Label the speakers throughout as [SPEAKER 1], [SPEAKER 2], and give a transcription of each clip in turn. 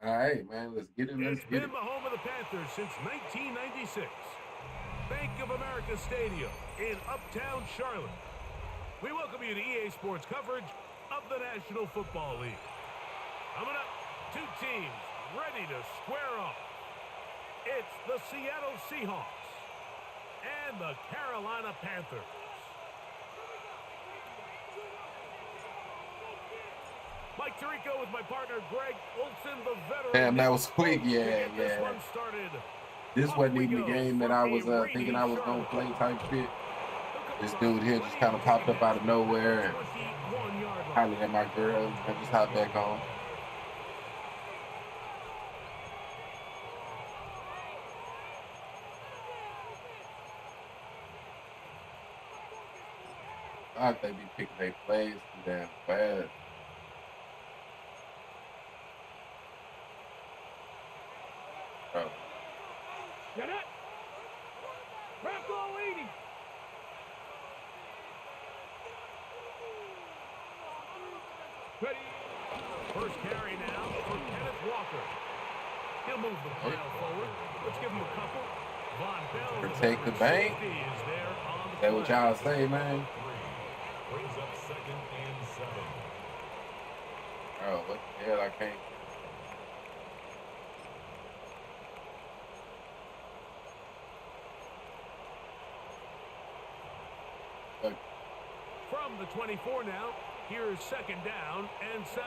[SPEAKER 1] All right, man. Let's get it. Let's
[SPEAKER 2] It's
[SPEAKER 1] get
[SPEAKER 2] been
[SPEAKER 1] it.
[SPEAKER 2] the home of the Panthers since 1996. Bank of America Stadium in Uptown Charlotte. We welcome you to EA Sports coverage of the National Football League. Coming up, two teams ready to square off. It's the Seattle Seahawks and the Carolina Panthers. Mike Tirico with my partner Greg Olson, the veteran.
[SPEAKER 1] Damn, that was quick. Yeah,
[SPEAKER 2] This
[SPEAKER 1] yeah.
[SPEAKER 2] one started.
[SPEAKER 1] This wasn't even the game that I was thinking I was gonna play type shit. This dude here just kind of popped up out of nowhere and hollered at my girl. I just hopped back on. I think they be picking their plays too damn fast. Bro.
[SPEAKER 2] Get it! Rocco 80! Ready. First carry now for Kenneth Walker. He'll move the pile forward. Let's give him a couple. Von Bell.
[SPEAKER 1] Protect the bank. Is that what y'all say, man?
[SPEAKER 2] Brings up 2nd and 7.
[SPEAKER 1] Oh, what the hell? I can't. Look.
[SPEAKER 2] From the 24 now, here's 2nd down and 7.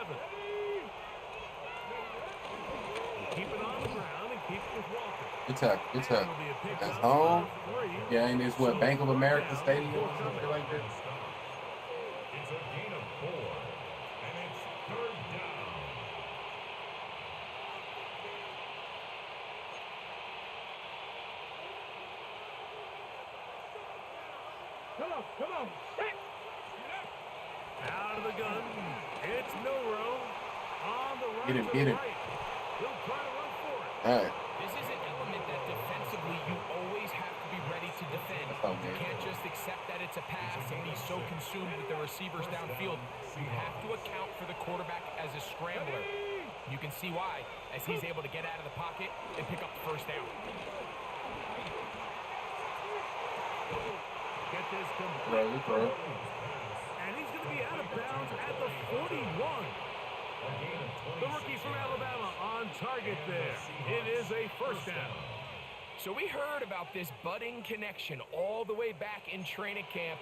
[SPEAKER 2] Keep it on the ground and keep it with Walker.
[SPEAKER 1] Good tuck. Good tuck. That's home. Yeah, ain't this what, Bank of America Stadium or something like that?
[SPEAKER 2] It's a gain of 4, and it's 3rd down. Come on. Out of the gun. It's Milrow on the right.
[SPEAKER 1] Get him.
[SPEAKER 2] He'll try to run for it.
[SPEAKER 1] All right.
[SPEAKER 3] This is an element that defensively you always have to be ready to defend. You can't just accept that it's a pass and be so consumed with the receivers downfield. You have to account for the quarterback as a scrambler. You can see why, as he's able to get out of the pocket and pick up the first down.
[SPEAKER 2] Get this
[SPEAKER 1] Throw.
[SPEAKER 2] And he's going to be out of bounds at the 41. The rookie from Alabama on target there. It is a first down.
[SPEAKER 3] So we heard about this budding connection all the way back in training camp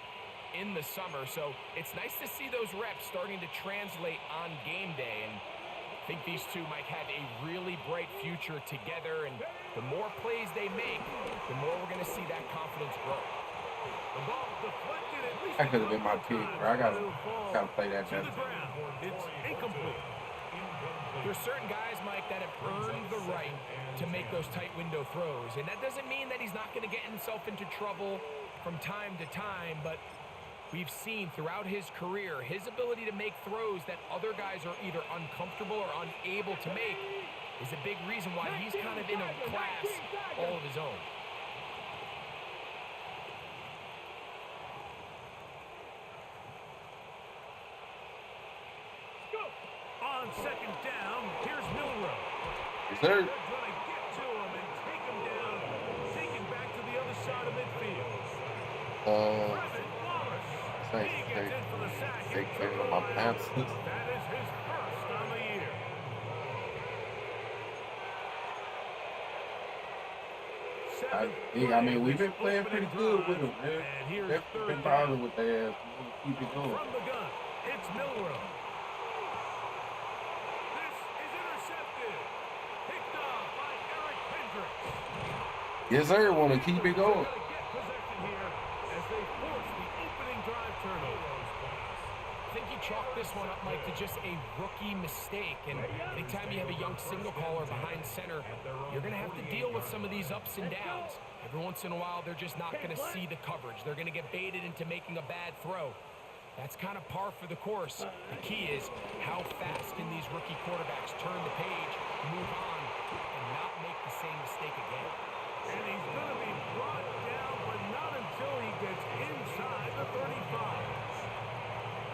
[SPEAKER 3] in the summer. So it's nice to see those reps starting to translate on game day. And I think these two might have a really bright future together. And the more plays they make, the more we're going to see that confidence grow.
[SPEAKER 2] The ball deflected, at least
[SPEAKER 1] That could have been my pick, bro. I gotta play that
[SPEAKER 2] to the ground. It's incomplete.
[SPEAKER 3] There's certain guys, Mike, that have earned the right to make those tight window throws. And that doesn't mean that he's not going to get himself into trouble from time to time, but we've seen throughout his career his ability to make throws that other guys are either uncomfortable or unable to make is a big reason why he's kind of in a class all of his own.
[SPEAKER 2] On 2nd down, here's Milrow.
[SPEAKER 1] Yes,
[SPEAKER 2] They're
[SPEAKER 1] sir.
[SPEAKER 2] going to get to him and take him down, taking back to the other side of midfield. Trevin Wallace. He gets in for the sack.
[SPEAKER 1] Take care of my pants.
[SPEAKER 2] That is his first on the year.
[SPEAKER 1] I mean, we've been playing pretty good with them, man. Definitely been bothering with their ass. We'll keep it going.
[SPEAKER 2] From the gun, it's Milrow. This is intercepted. Picked off by Eric Hendricks.
[SPEAKER 1] Yes, sir. Want to keep it going.
[SPEAKER 2] Get possession here as they force the opening drive turnover.
[SPEAKER 3] I think you chalk this one up, Mike, to just a rookie mistake. And anytime you have a young signal caller behind center, you're going to have to deal with some of these ups and downs. Every once in a while, they're just not going to see the coverage. They're going to get baited into making a bad throw. That's kind of par for the course. The key is how fast can these rookie quarterbacks turn the page, move on, and not make the same mistake again.
[SPEAKER 2] And he's going to be brought down, but not until he gets inside the 35.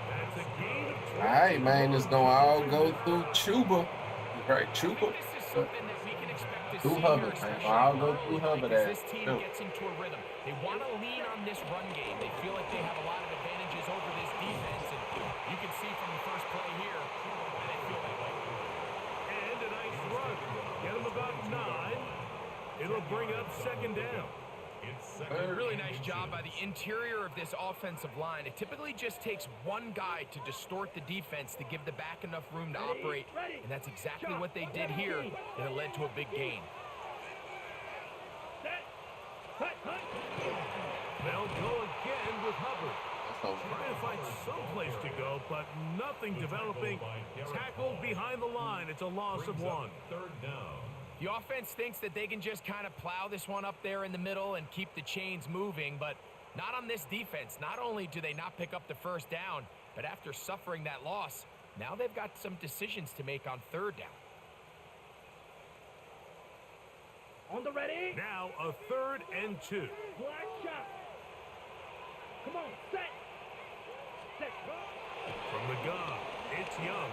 [SPEAKER 2] That's a gain of 20.
[SPEAKER 1] All right, man. It's going to all go through Chuba. Right, Chuba.
[SPEAKER 3] something that we can expect to
[SPEAKER 1] Through
[SPEAKER 3] see
[SPEAKER 1] Hubbard,
[SPEAKER 3] here,
[SPEAKER 1] man.
[SPEAKER 3] especially
[SPEAKER 1] I'll go
[SPEAKER 3] early,
[SPEAKER 1] through Hubbard
[SPEAKER 3] as
[SPEAKER 1] at
[SPEAKER 3] this team
[SPEAKER 1] sure.
[SPEAKER 3] gets into a rhythm. They want to lean on this run game. They feel like they have a lot of advantages over this defense, and you can see from the first play here that they feel that way.
[SPEAKER 2] And a nice run. Get him about 9. It'll bring up second down.
[SPEAKER 3] A really nice job by the interior of this offensive line. It typically just takes one guy to distort the defense to give the back enough room to operate, and that's exactly what they did here, and it led to a big gain.
[SPEAKER 2] They'll go again with Hubbard. Trying to find some place to go, but nothing developing. Tackled behind the line. It's a loss of 1.
[SPEAKER 4] Third down.
[SPEAKER 3] The offense thinks that they can just kind of plow this one up there in the middle and keep the chains moving, but not on this defense. Not only do they not pick up the first down, but after suffering that loss, now they've got some decisions to make on third down.
[SPEAKER 5] On the ready.
[SPEAKER 2] Now a 3rd and 2.
[SPEAKER 5] Black shot. Come on, set. Set.
[SPEAKER 2] From the gun, it's Young.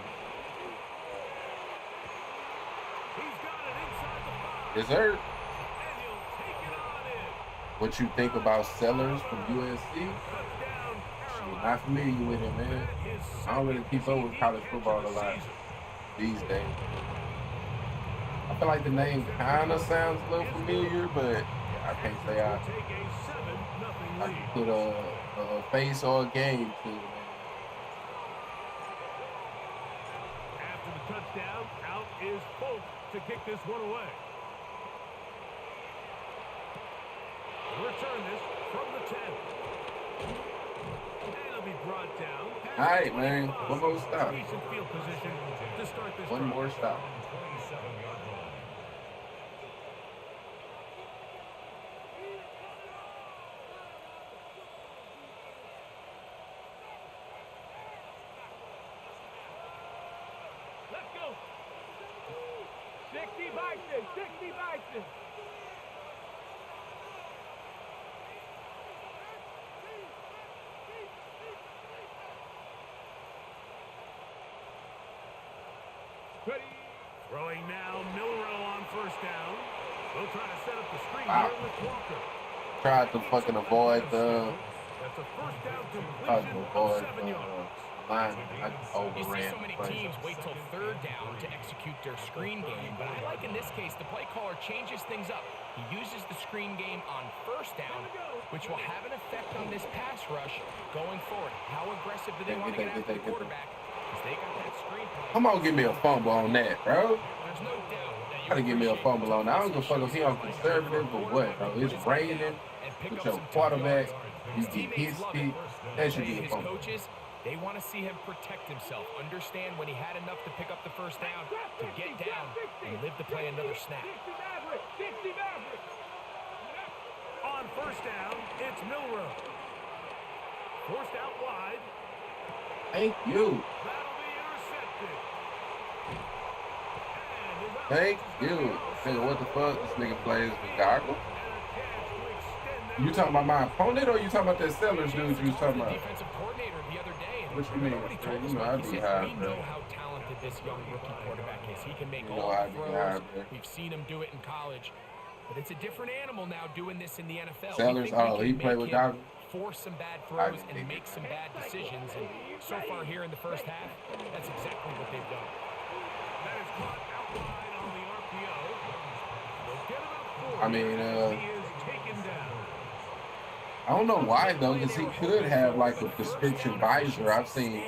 [SPEAKER 2] He's got it inside the 5.
[SPEAKER 1] Dessert.
[SPEAKER 2] And he'll take it on in.
[SPEAKER 1] What you think about Sellers from USC?
[SPEAKER 2] Touchdown,
[SPEAKER 1] I'm not familiar with him, man. I don't really keep up with college football a lot these days. I feel like the name kind of sounds a little familiar, but yeah, I can't say I can put a face or a game to it.
[SPEAKER 2] After the touchdown, out is Polk to kick this one away. Return this from the 10. And it'll be brought down.
[SPEAKER 1] All right, man. One more stop.
[SPEAKER 2] Decent field position to start this
[SPEAKER 1] One
[SPEAKER 2] drive.
[SPEAKER 1] more stop.
[SPEAKER 4] 27-yard line.
[SPEAKER 5] Let's go. 60 Bison. 60 Bison. Ready.
[SPEAKER 2] Throwing now, Milrow on first down. They'll try to set up the screen
[SPEAKER 1] Wow.
[SPEAKER 2] here with Walker.
[SPEAKER 1] Tried to fucking avoid the
[SPEAKER 2] That's a first down
[SPEAKER 1] tried to
[SPEAKER 2] completion of
[SPEAKER 1] avoid
[SPEAKER 2] 7 yards.
[SPEAKER 1] line. I
[SPEAKER 3] You see
[SPEAKER 1] overran
[SPEAKER 3] so
[SPEAKER 1] the
[SPEAKER 3] many
[SPEAKER 1] play.
[SPEAKER 3] teams wait till third down to execute their screen game, but I like in this case the play caller changes things up. He uses the screen game on first down, which will have an effect on this pass rush going forward. How aggressive do they want to get after the quarterback? Because they got that screen play.
[SPEAKER 1] Come on, give me a fumble on that, bro.
[SPEAKER 3] There's no doubt that you
[SPEAKER 1] Gotta give me a
[SPEAKER 3] appreciate
[SPEAKER 1] fumble on that. I don't give a fuck if he on
[SPEAKER 3] position
[SPEAKER 1] conservative or what, bro. It's raining.
[SPEAKER 3] and pick
[SPEAKER 1] With
[SPEAKER 3] up
[SPEAKER 1] your
[SPEAKER 3] some tough
[SPEAKER 1] quarterback,
[SPEAKER 3] yards.
[SPEAKER 1] you
[SPEAKER 3] His
[SPEAKER 1] get
[SPEAKER 3] teammates
[SPEAKER 1] his
[SPEAKER 3] love
[SPEAKER 1] feet.
[SPEAKER 3] it.
[SPEAKER 1] That should be a
[SPEAKER 3] His
[SPEAKER 1] fumble.
[SPEAKER 3] coaches, they want to see him protect himself, understand when he had enough to pick up the first down, to get down and live to play another snap.
[SPEAKER 5] 60 Maverick. 60 Maverick.
[SPEAKER 2] On first down, it's Milrow. Forced out wide.
[SPEAKER 1] Thank you.
[SPEAKER 2] That'll be intercepted. And his
[SPEAKER 1] Thank
[SPEAKER 2] offense is
[SPEAKER 1] you.
[SPEAKER 2] gonna go
[SPEAKER 1] Nigga, what the fuck? This nigga plays with goggle.
[SPEAKER 2] and a chance to extend that
[SPEAKER 1] You talking about my opponent or you talking about that Sellers dude you was talking
[SPEAKER 3] The
[SPEAKER 1] about?
[SPEAKER 3] defensive coordinator the other day, and
[SPEAKER 1] What you mean?
[SPEAKER 3] nobody told
[SPEAKER 1] You
[SPEAKER 3] us
[SPEAKER 1] know
[SPEAKER 3] what
[SPEAKER 1] I
[SPEAKER 3] he
[SPEAKER 1] be
[SPEAKER 3] said.
[SPEAKER 1] high,
[SPEAKER 3] We
[SPEAKER 1] bro.
[SPEAKER 3] know how talented this young rookie quarterback is. He can make
[SPEAKER 1] You know
[SPEAKER 3] all
[SPEAKER 1] I
[SPEAKER 3] the
[SPEAKER 1] be
[SPEAKER 3] throws.
[SPEAKER 1] high, bro.
[SPEAKER 3] We've seen him do it in college. But it's a different animal now doing this in the NFL.
[SPEAKER 1] Sellers,
[SPEAKER 3] We think
[SPEAKER 1] oh,
[SPEAKER 3] we
[SPEAKER 1] he
[SPEAKER 3] can
[SPEAKER 1] play
[SPEAKER 3] make
[SPEAKER 1] with
[SPEAKER 3] him
[SPEAKER 1] goggles?
[SPEAKER 3] force some bad
[SPEAKER 1] I
[SPEAKER 3] throws
[SPEAKER 1] can
[SPEAKER 3] and
[SPEAKER 1] dig
[SPEAKER 3] make
[SPEAKER 1] it.
[SPEAKER 3] some bad decisions. And so far here in the first half, that's exactly what they've done.
[SPEAKER 2] That is caught out wide on the RPO. They'll get about 40.
[SPEAKER 1] I mean,
[SPEAKER 2] He is taken down.
[SPEAKER 1] I don't know why though, because he could have like a prescription visor. I've seen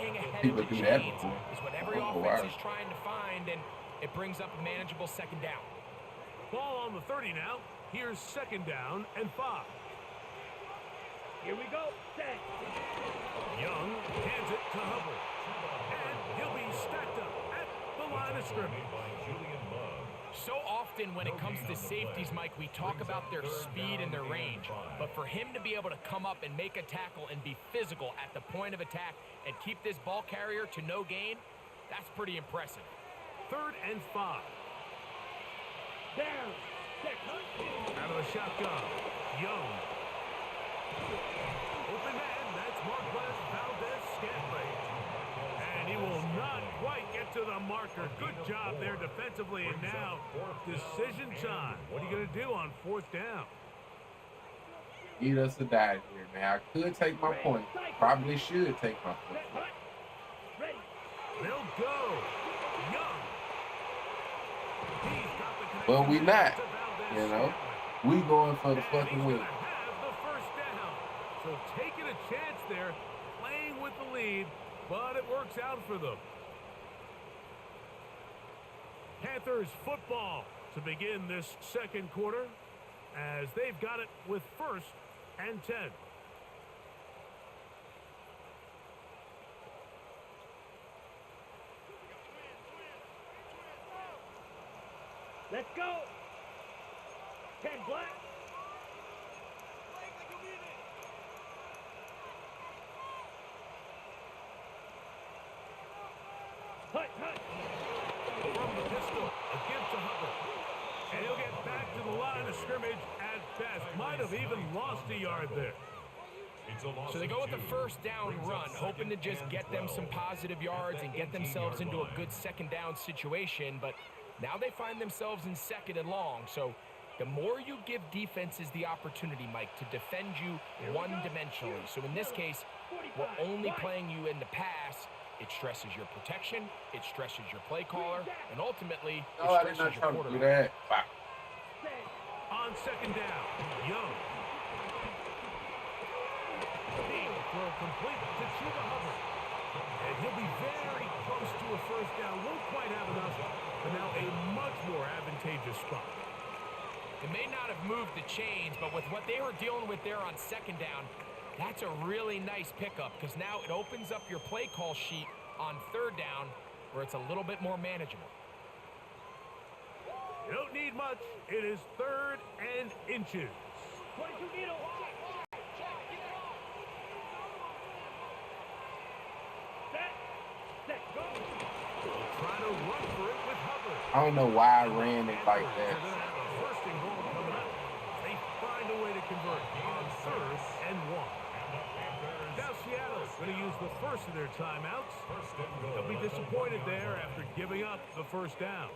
[SPEAKER 1] people do that before.
[SPEAKER 3] Is what
[SPEAKER 1] I
[SPEAKER 3] every
[SPEAKER 1] don't know
[SPEAKER 3] offense
[SPEAKER 1] why.
[SPEAKER 3] is trying to find, and it brings up a manageable second down.
[SPEAKER 2] Ball on the 30 now. Here's second down and 5.
[SPEAKER 5] Here we go. Set.
[SPEAKER 2] Young hands it to Hubbard. And he'll be stacked up at the line of scrimmage.
[SPEAKER 3] So often when it comes to safeties, Mike, we talk about their speed and their range. But for him to be able to come up and make a tackle and be physical at the point of attack and keep this ball carrier to no gain, that's pretty impressive.
[SPEAKER 2] 3rd and 5.
[SPEAKER 5] Down. Set.
[SPEAKER 2] Out of the shotgun. Young. Open man. That's Marquez Valdez-Scantling. And And he will not quite get to the marker. Good job there defensively. And now, decision time. What are you going to do on 4th down?
[SPEAKER 1] Need us to die here, man. I could take my point. Probably should take my point.
[SPEAKER 2] They'll go. Young. He's got the connection.
[SPEAKER 1] But we not,
[SPEAKER 2] to Valdez
[SPEAKER 1] you know.
[SPEAKER 2] Scantling.
[SPEAKER 1] We going for the
[SPEAKER 2] And
[SPEAKER 1] fucking
[SPEAKER 2] he's
[SPEAKER 1] win.
[SPEAKER 2] gonna have the 1st down. So taking a chance there, playing with the lead, but it works out for them. Panthers football to begin this 2nd quarter as they've got it with 1st and 10.
[SPEAKER 5] Let's go. 10 black. Hut.
[SPEAKER 2] From the pistol, a give to Hubbard. And he'll get back to the line of scrimmage at best. Might have even lost a yard there.
[SPEAKER 3] So they go with the 1st down run, hoping to just get them some positive yards and get themselves into a good 2nd down situation. But now they find themselves in 2nd and long. So the more you give defenses the opportunity, Mike, to defend you one-dimensionally. So in this case, we're only playing you in the pass. It stresses your protection, it stresses your play caller, and ultimately, it
[SPEAKER 1] No, I did
[SPEAKER 3] stresses
[SPEAKER 1] not
[SPEAKER 3] your
[SPEAKER 1] try to do
[SPEAKER 3] quarterback.
[SPEAKER 1] that. Wow.
[SPEAKER 2] On 2nd down, Young. Deep throw complete to Chuba Hubbard. And he'll be very close to a 1st down. Won't quite have enough, but now a much more advantageous spot.
[SPEAKER 3] They may not have moved the chains, but with what they were dealing with there on 2nd down, that's a really nice pickup because now it opens up your play call sheet on 3rd down where it's a little bit more manageable.
[SPEAKER 2] You don't need much. It is 3rd and inches.
[SPEAKER 5] 22 needle. Set. Go.
[SPEAKER 2] Trying to run for it with Hubbard.
[SPEAKER 1] I don't know why I ran it like
[SPEAKER 2] They're
[SPEAKER 1] that.
[SPEAKER 2] going to have a 1st and goal coming up. They find a way to convert on 3rd and 1. Now Seattle's going to use the 1st of their timeouts. They'll be disappointed there after giving up the 1st down.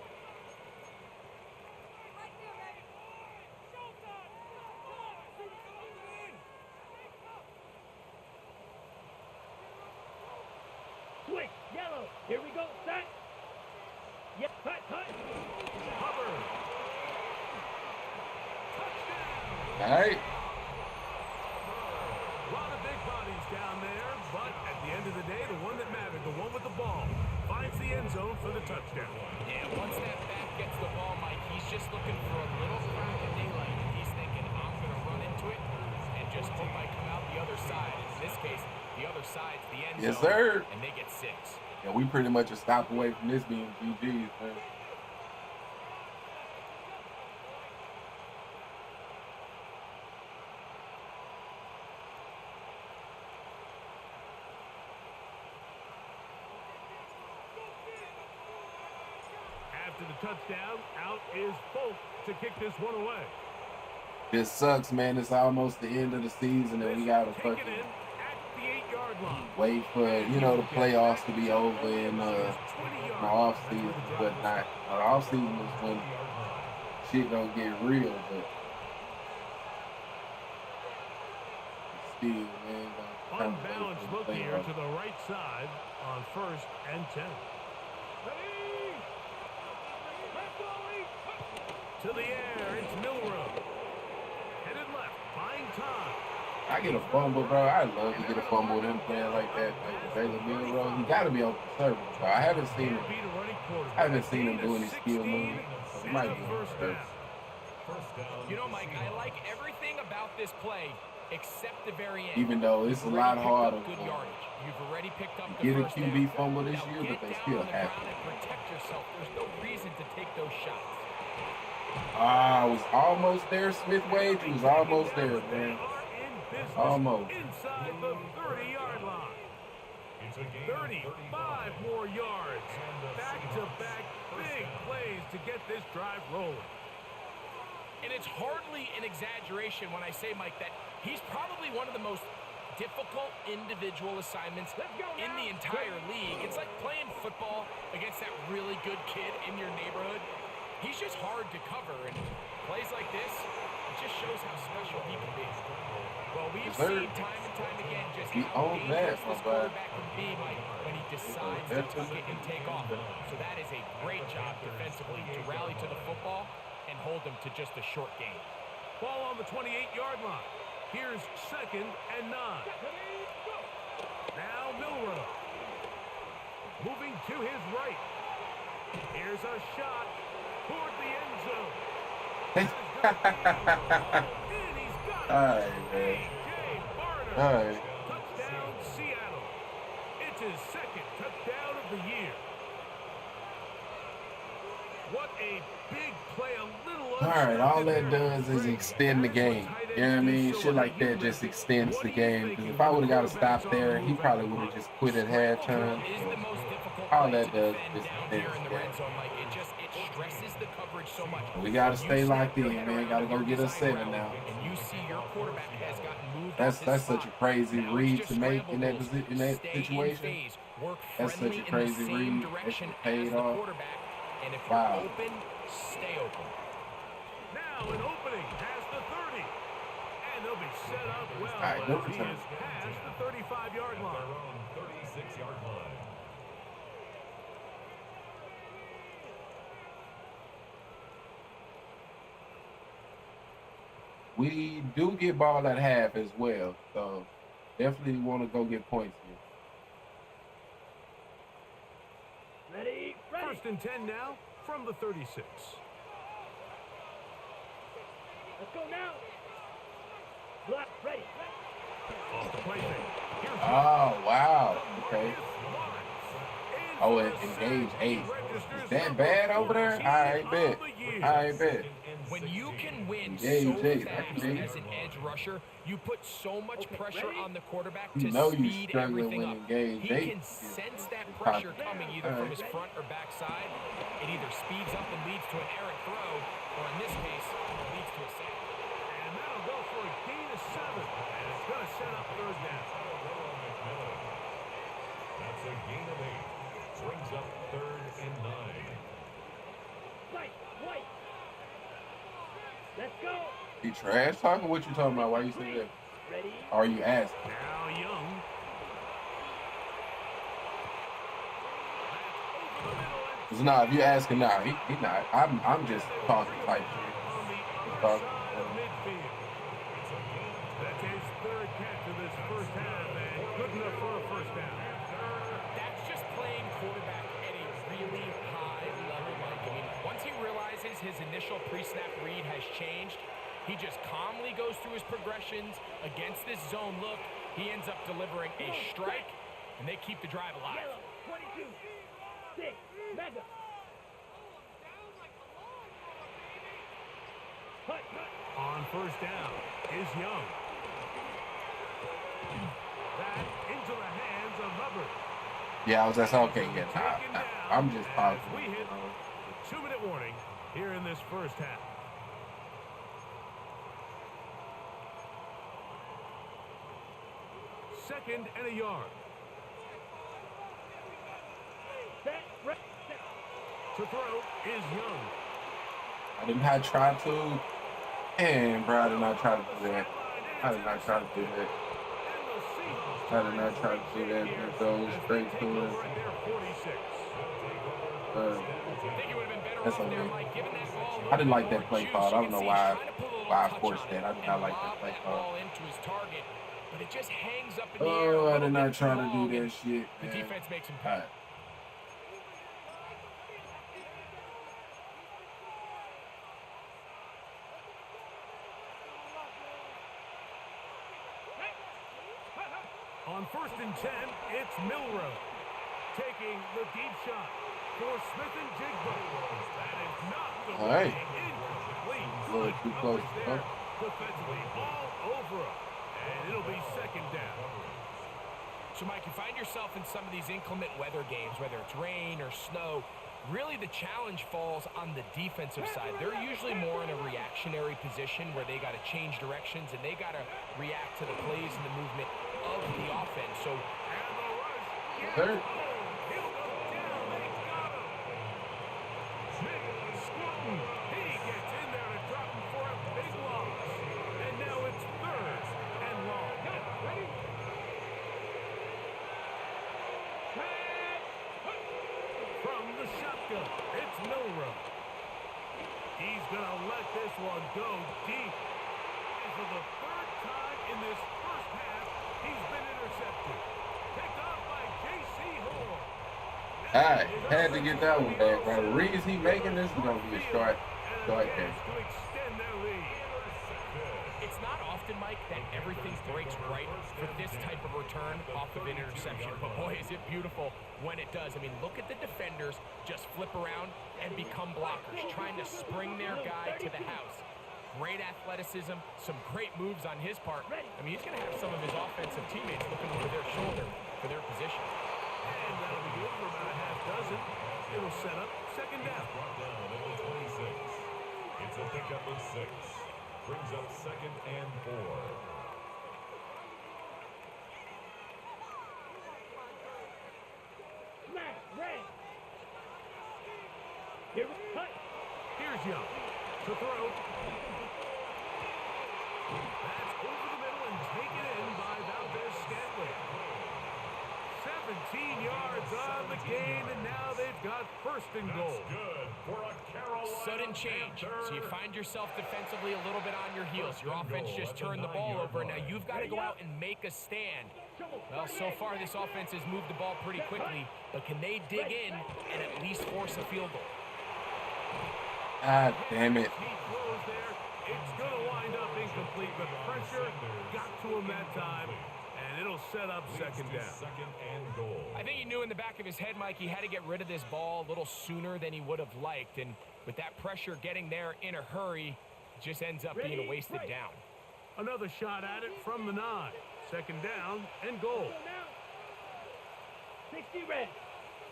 [SPEAKER 5] Switch. Yellow. Here we go. Set. Yep. Hut.
[SPEAKER 2] Hubbard. Touchdown.
[SPEAKER 1] All right.
[SPEAKER 2] A lot of big bodies down there, but at the end of the day, the one that mattered, the one with the ball, finds the end zone for the touchdown.
[SPEAKER 3] Yeah, once that back gets the ball, Mike, he's just looking for a little crack of daylight. He's thinking, I'm going to run into it and just hope I come out the other side. And in this case, the other side's the end
[SPEAKER 1] Yes,
[SPEAKER 3] zone,
[SPEAKER 1] sir.
[SPEAKER 3] and they get 6.
[SPEAKER 1] Yeah, we pretty much a stop away from this being GG's, man.
[SPEAKER 2] After the touchdown, out is Folk to kick this one away.
[SPEAKER 1] This sucks, man. It's almost the end of the season, and we gotta
[SPEAKER 2] Taken
[SPEAKER 1] fucking
[SPEAKER 2] in at the 8-yard line.
[SPEAKER 1] wait for the playoffs to be over in the off season, but not. The off season is when shit gonna get real, but still, man.
[SPEAKER 2] Unbalanced look here to the right side on 1st and 10.
[SPEAKER 5] Ready. Left goalie.
[SPEAKER 2] To the air, it's Milrow. Headed left, buying time.
[SPEAKER 1] I get a fumble, bro. I'd love to get a fumble with him playing like that. Like Jalen Milrow, he got to be open service, bro. I haven't seen him.
[SPEAKER 2] Beat a running quarterback.
[SPEAKER 1] I haven't seen him do any
[SPEAKER 2] 16
[SPEAKER 1] skill moves. So he
[SPEAKER 2] and
[SPEAKER 1] might
[SPEAKER 2] a
[SPEAKER 1] be
[SPEAKER 2] first
[SPEAKER 1] first.
[SPEAKER 2] down.
[SPEAKER 3] You know, Mike, I like everything about this play except the very end.
[SPEAKER 1] Even though it's a
[SPEAKER 3] You've
[SPEAKER 1] lot
[SPEAKER 3] already picked
[SPEAKER 1] harder
[SPEAKER 3] up good
[SPEAKER 1] to
[SPEAKER 3] yardage. You've already picked up the
[SPEAKER 1] get a
[SPEAKER 3] first
[SPEAKER 1] QB
[SPEAKER 3] down.
[SPEAKER 1] fumble this
[SPEAKER 3] Now
[SPEAKER 1] year, but
[SPEAKER 3] get
[SPEAKER 1] they
[SPEAKER 3] down
[SPEAKER 1] still
[SPEAKER 3] on the
[SPEAKER 1] have
[SPEAKER 3] ground
[SPEAKER 1] it.
[SPEAKER 3] and protect yourself. There's no reason to take those shots.
[SPEAKER 1] I was almost there, Smith Wade. He was almost there,
[SPEAKER 2] They
[SPEAKER 1] man.
[SPEAKER 2] are in business
[SPEAKER 1] Almost.
[SPEAKER 2] inside the 30-yard line. 35 more yards. Back-to-back big plays to get this drive rolling.
[SPEAKER 3] And it's hardly an exaggeration when I say, Mike, that he's probably one of the most difficult individual assignments in the entire league. It's like playing football against that really good kid in your neighborhood. He's just hard to cover, and plays like this, it just shows how special he can be. Well, we've seen time and time again just how dangerous this quarterback can be, Mike, when he decides to tuck it and take off. So that is a great job defensively to rally to the football and hold them to just a short gain.
[SPEAKER 2] Ball on the 28-yard line. Here's 2nd and 9. Now Milroe. Moving to his right. Here's a shot toward the end zone. And he's got it.
[SPEAKER 1] All right, man. All right.
[SPEAKER 2] Touchdown, Seattle. It's his 2nd touchdown of the year. What a big play, a little.
[SPEAKER 1] All right, all that does is extend the game. You know what I mean? Shit like that just extends the game. Because if I would have got to stop there, he probably would have just quit at halftime. All that does is extend the game. We got to stay locked in, man. Got to go get us 7 now. That's such a crazy read to make in that situation. That's such a crazy read. That paid off.
[SPEAKER 3] And if
[SPEAKER 1] wow.
[SPEAKER 3] you're open, stay open.
[SPEAKER 2] Now an opening past the 30. And they'll be set up well.
[SPEAKER 1] All right, no
[SPEAKER 2] he
[SPEAKER 1] return.
[SPEAKER 2] is past the 35-yard line.
[SPEAKER 4] Their own 36-yard line.
[SPEAKER 1] We do get ball at half as well. So definitely want to go get points here.
[SPEAKER 5] Ready, ready.
[SPEAKER 2] 1st and 10 now from the 36.
[SPEAKER 5] Let's go now. Block, ready.
[SPEAKER 2] Off the play fake. Here's
[SPEAKER 1] Oh, wow. Okay.
[SPEAKER 2] Marcus Lawrence.
[SPEAKER 1] Oh, it engaged 8. Is that bad over there? I bet. I bet.
[SPEAKER 3] When you can win
[SPEAKER 1] Yeah,
[SPEAKER 3] so fast as an edge rusher, you put so much pressure on the quarterback to
[SPEAKER 1] You know you
[SPEAKER 3] speed
[SPEAKER 1] struggling
[SPEAKER 3] everything
[SPEAKER 1] when
[SPEAKER 3] up.
[SPEAKER 1] engaged.
[SPEAKER 3] He can sense that pressure coming either from his front or back side. It either speeds up and leads to an errant throw, or in this case, it leads to a sack.
[SPEAKER 2] And that'll go for a gain of 7. And it's going to set up 3rd down.
[SPEAKER 4] That's a gain of 8. Brings up 3rd and 9.
[SPEAKER 5] White, white. Let's go.
[SPEAKER 1] You trash talking? What you talking about? Why you say that?
[SPEAKER 5] Ready.
[SPEAKER 1] Or are you asking?
[SPEAKER 2] Now Young.
[SPEAKER 1] Cause nah, if you asking, nah, he not. I'm just talking type shit.
[SPEAKER 2] On the
[SPEAKER 1] Just
[SPEAKER 2] other
[SPEAKER 1] talking.
[SPEAKER 2] side of midfield. That's his 3rd catch of this first half, and good enough for a 1st down.
[SPEAKER 3] That's just playing quarterback at a really high level, Mike. I mean, once he realizes his initial pre-snap read has changed, he just calmly goes through his progressions against this zone look. He ends up delivering a strike, and they keep the drive alive.
[SPEAKER 5] Yellow, 22. 6. Mega. Hut, hut.
[SPEAKER 2] On 1st down is Young. That into the hands of Hubbard.
[SPEAKER 1] Yeah, I was just okay. Yeah,
[SPEAKER 2] Taken down
[SPEAKER 1] I'm just
[SPEAKER 2] as
[SPEAKER 1] talking.
[SPEAKER 2] we hit the 2-minute warning here in this first half. Second and a yard.
[SPEAKER 5] Set, right, set.
[SPEAKER 2] To throw is Young.
[SPEAKER 1] I did not try to. And bro, I did not try to do that. I did not try to do that. I did not try to do that. Just go straight to it. That's okay. I didn't like that play call. I don't know why I forced that. I did not like that play call.
[SPEAKER 3] But it just hangs up in the air.
[SPEAKER 1] Oh, I did not try to do that shit.
[SPEAKER 3] The
[SPEAKER 1] Man.
[SPEAKER 3] defense makes him
[SPEAKER 1] All
[SPEAKER 3] pay.
[SPEAKER 1] right.
[SPEAKER 2] On 1st and 10, it's Milroe taking the deep shot for Smith and Jigba. That is not the
[SPEAKER 1] All right.
[SPEAKER 2] incomplete.
[SPEAKER 1] A little too
[SPEAKER 2] Good
[SPEAKER 1] close,
[SPEAKER 2] coverage there. Defensively all over him. And it'll be 2nd down.
[SPEAKER 3] So, Mike, you find yourself in some of these inclement weather games, whether it's rain or snow. Really, the challenge falls on the defensive side. They're usually more in a reactionary position where they got to change directions and they got to react to the plays and the movement of the offense. So,
[SPEAKER 2] And the rush. Yes.
[SPEAKER 1] Third.
[SPEAKER 2] He'll go down. They got him. Smith squatting. He gets in there to drop him for a big loss. And now it's 3rd and long.
[SPEAKER 5] Ready?
[SPEAKER 2] From the shotgun, it's Milrow. He's going to let this one go deep. And for the 3rd time in this first half, he's been intercepted. Picked off by J.C. Horn.
[SPEAKER 1] I had to get that one back. By the reason he making this is going to be a short game.
[SPEAKER 2] To extend their lead.
[SPEAKER 3] it's not often, Mike, that everything breaks right for this type of return off of an interception. But boy, is it beautiful when it does. I mean, look at the defenders just flip around and become blockers, trying to spring their guy to the house. Great athleticism, some great moves on his part. I mean, he's going to have some of his offensive teammates looking over their shoulder for their position.
[SPEAKER 2] And that'll be good for about a half dozen. It'll set up 2nd down.
[SPEAKER 4] Brought down at the 26. It's a pickup of 6. Brings up 2nd and 4.
[SPEAKER 5] Smash, red. Here we cut.
[SPEAKER 2] Here's Young to throw. That's over the middle and taken in by Valdez-Scantling. 17 yards on the game, and now they've got 1st and goal.
[SPEAKER 4] Good for a Carolina
[SPEAKER 3] Sudden change.
[SPEAKER 4] Panther.
[SPEAKER 3] So you find yourself defensively a little bit on your heels. Your offense just turned the ball over. Now you've got to go out and make a stand. Well, so far this offense has moved the ball pretty quickly, but can they dig in and at least force a field goal?
[SPEAKER 1] Ah, damn it.
[SPEAKER 2] He throws there. It's going to wind up incomplete, but pressure got to him that time, and it'll set up 2nd down.
[SPEAKER 4] 2nd and goal.
[SPEAKER 3] I think he knew in the back of his head, Mike, he had to get rid of this ball a little sooner than he would have liked. And with that pressure getting there in a hurry, it just ends up being a wasted down.
[SPEAKER 2] Another shot at it from the 9. 2nd down and goal.
[SPEAKER 5] 60 red.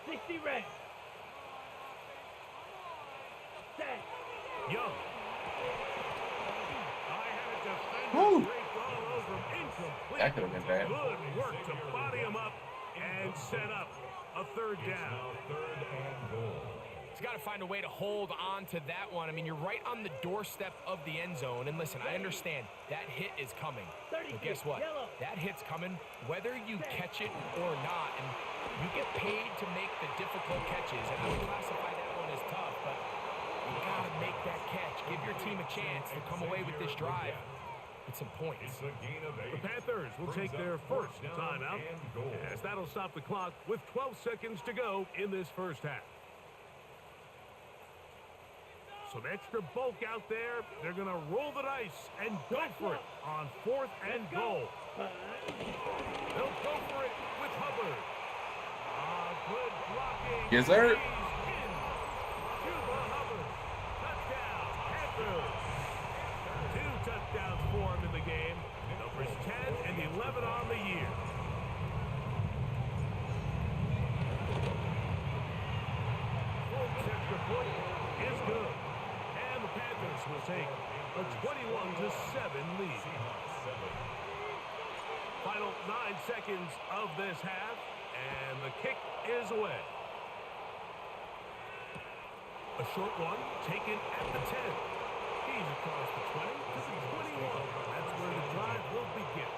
[SPEAKER 5] 60 red. Set.
[SPEAKER 2] Young. I had a defender
[SPEAKER 1] Woo.
[SPEAKER 2] draped all over him. Incomplete.
[SPEAKER 1] That could have been bad.
[SPEAKER 2] Good work to body him up and set up a 3rd down.
[SPEAKER 4] Now 3rd and goal.
[SPEAKER 3] He's got to find a way to hold on to that one. I mean, you're right on the doorstep of the end zone. And listen, I understand that hit is coming. But guess what? That hit's coming whether you catch it or not. And you get paid to make the difficult catches. And I would classify that one as tough, but you got to make that catch. Give your team a chance to come away with this drive with some points.
[SPEAKER 4] It's a gain of 8.
[SPEAKER 2] The Panthers will take their 1st timeout, as that'll stop the clock with 12 seconds to go in this first half. Some extra bulk out there. They're going to roll the dice and go for it on 4th and goal. They'll go for it with Hubbard. Good blocking.
[SPEAKER 1] Yes, sir.
[SPEAKER 2] He's in. Cuba Hubbard. Touchdown, Panthers. 2 touchdowns for him in the game. Numbers 10 and 11 on the year. Folks, extra point is good. And the Panthers will take a 21-7 lead. Final 9 seconds of this half, and the kick is away. A short one taken at the 10. He's across the 20 to the 21. That's where the drive will begin.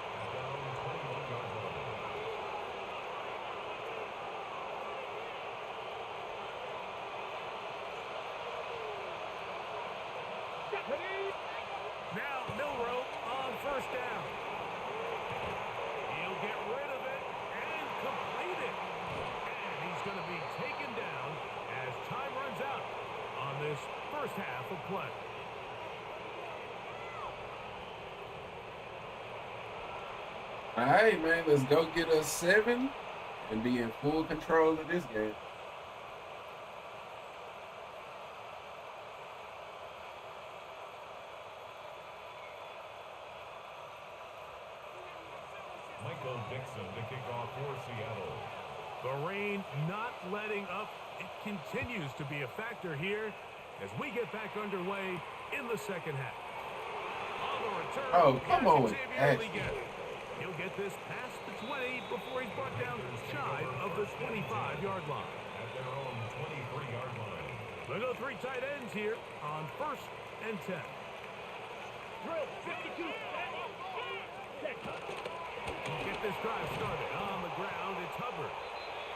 [SPEAKER 2] Now Milrow on 1st down. He'll get rid of it and complete it. And he's going to be taken down as time runs out on this first half of play.
[SPEAKER 1] All right, man, let's go get us 7 and be in full control of this game.
[SPEAKER 4] Michael Dixon to kick off for Seattle.
[SPEAKER 2] The rain not letting up. It continues to be a factor here as we get back underway in the 2nd half. On the return,
[SPEAKER 1] Oh, come on,
[SPEAKER 2] Xavier
[SPEAKER 1] Ash.
[SPEAKER 2] Leggett. He'll get this past the 20 before he's brought down shy of the 25-yard line.
[SPEAKER 4] At their own 23-yard line.
[SPEAKER 2] They'll go 3 tight ends here on 1st and 10.
[SPEAKER 5] Drill, 52. Set.
[SPEAKER 2] Get this drive started on the ground. It's Hubbard.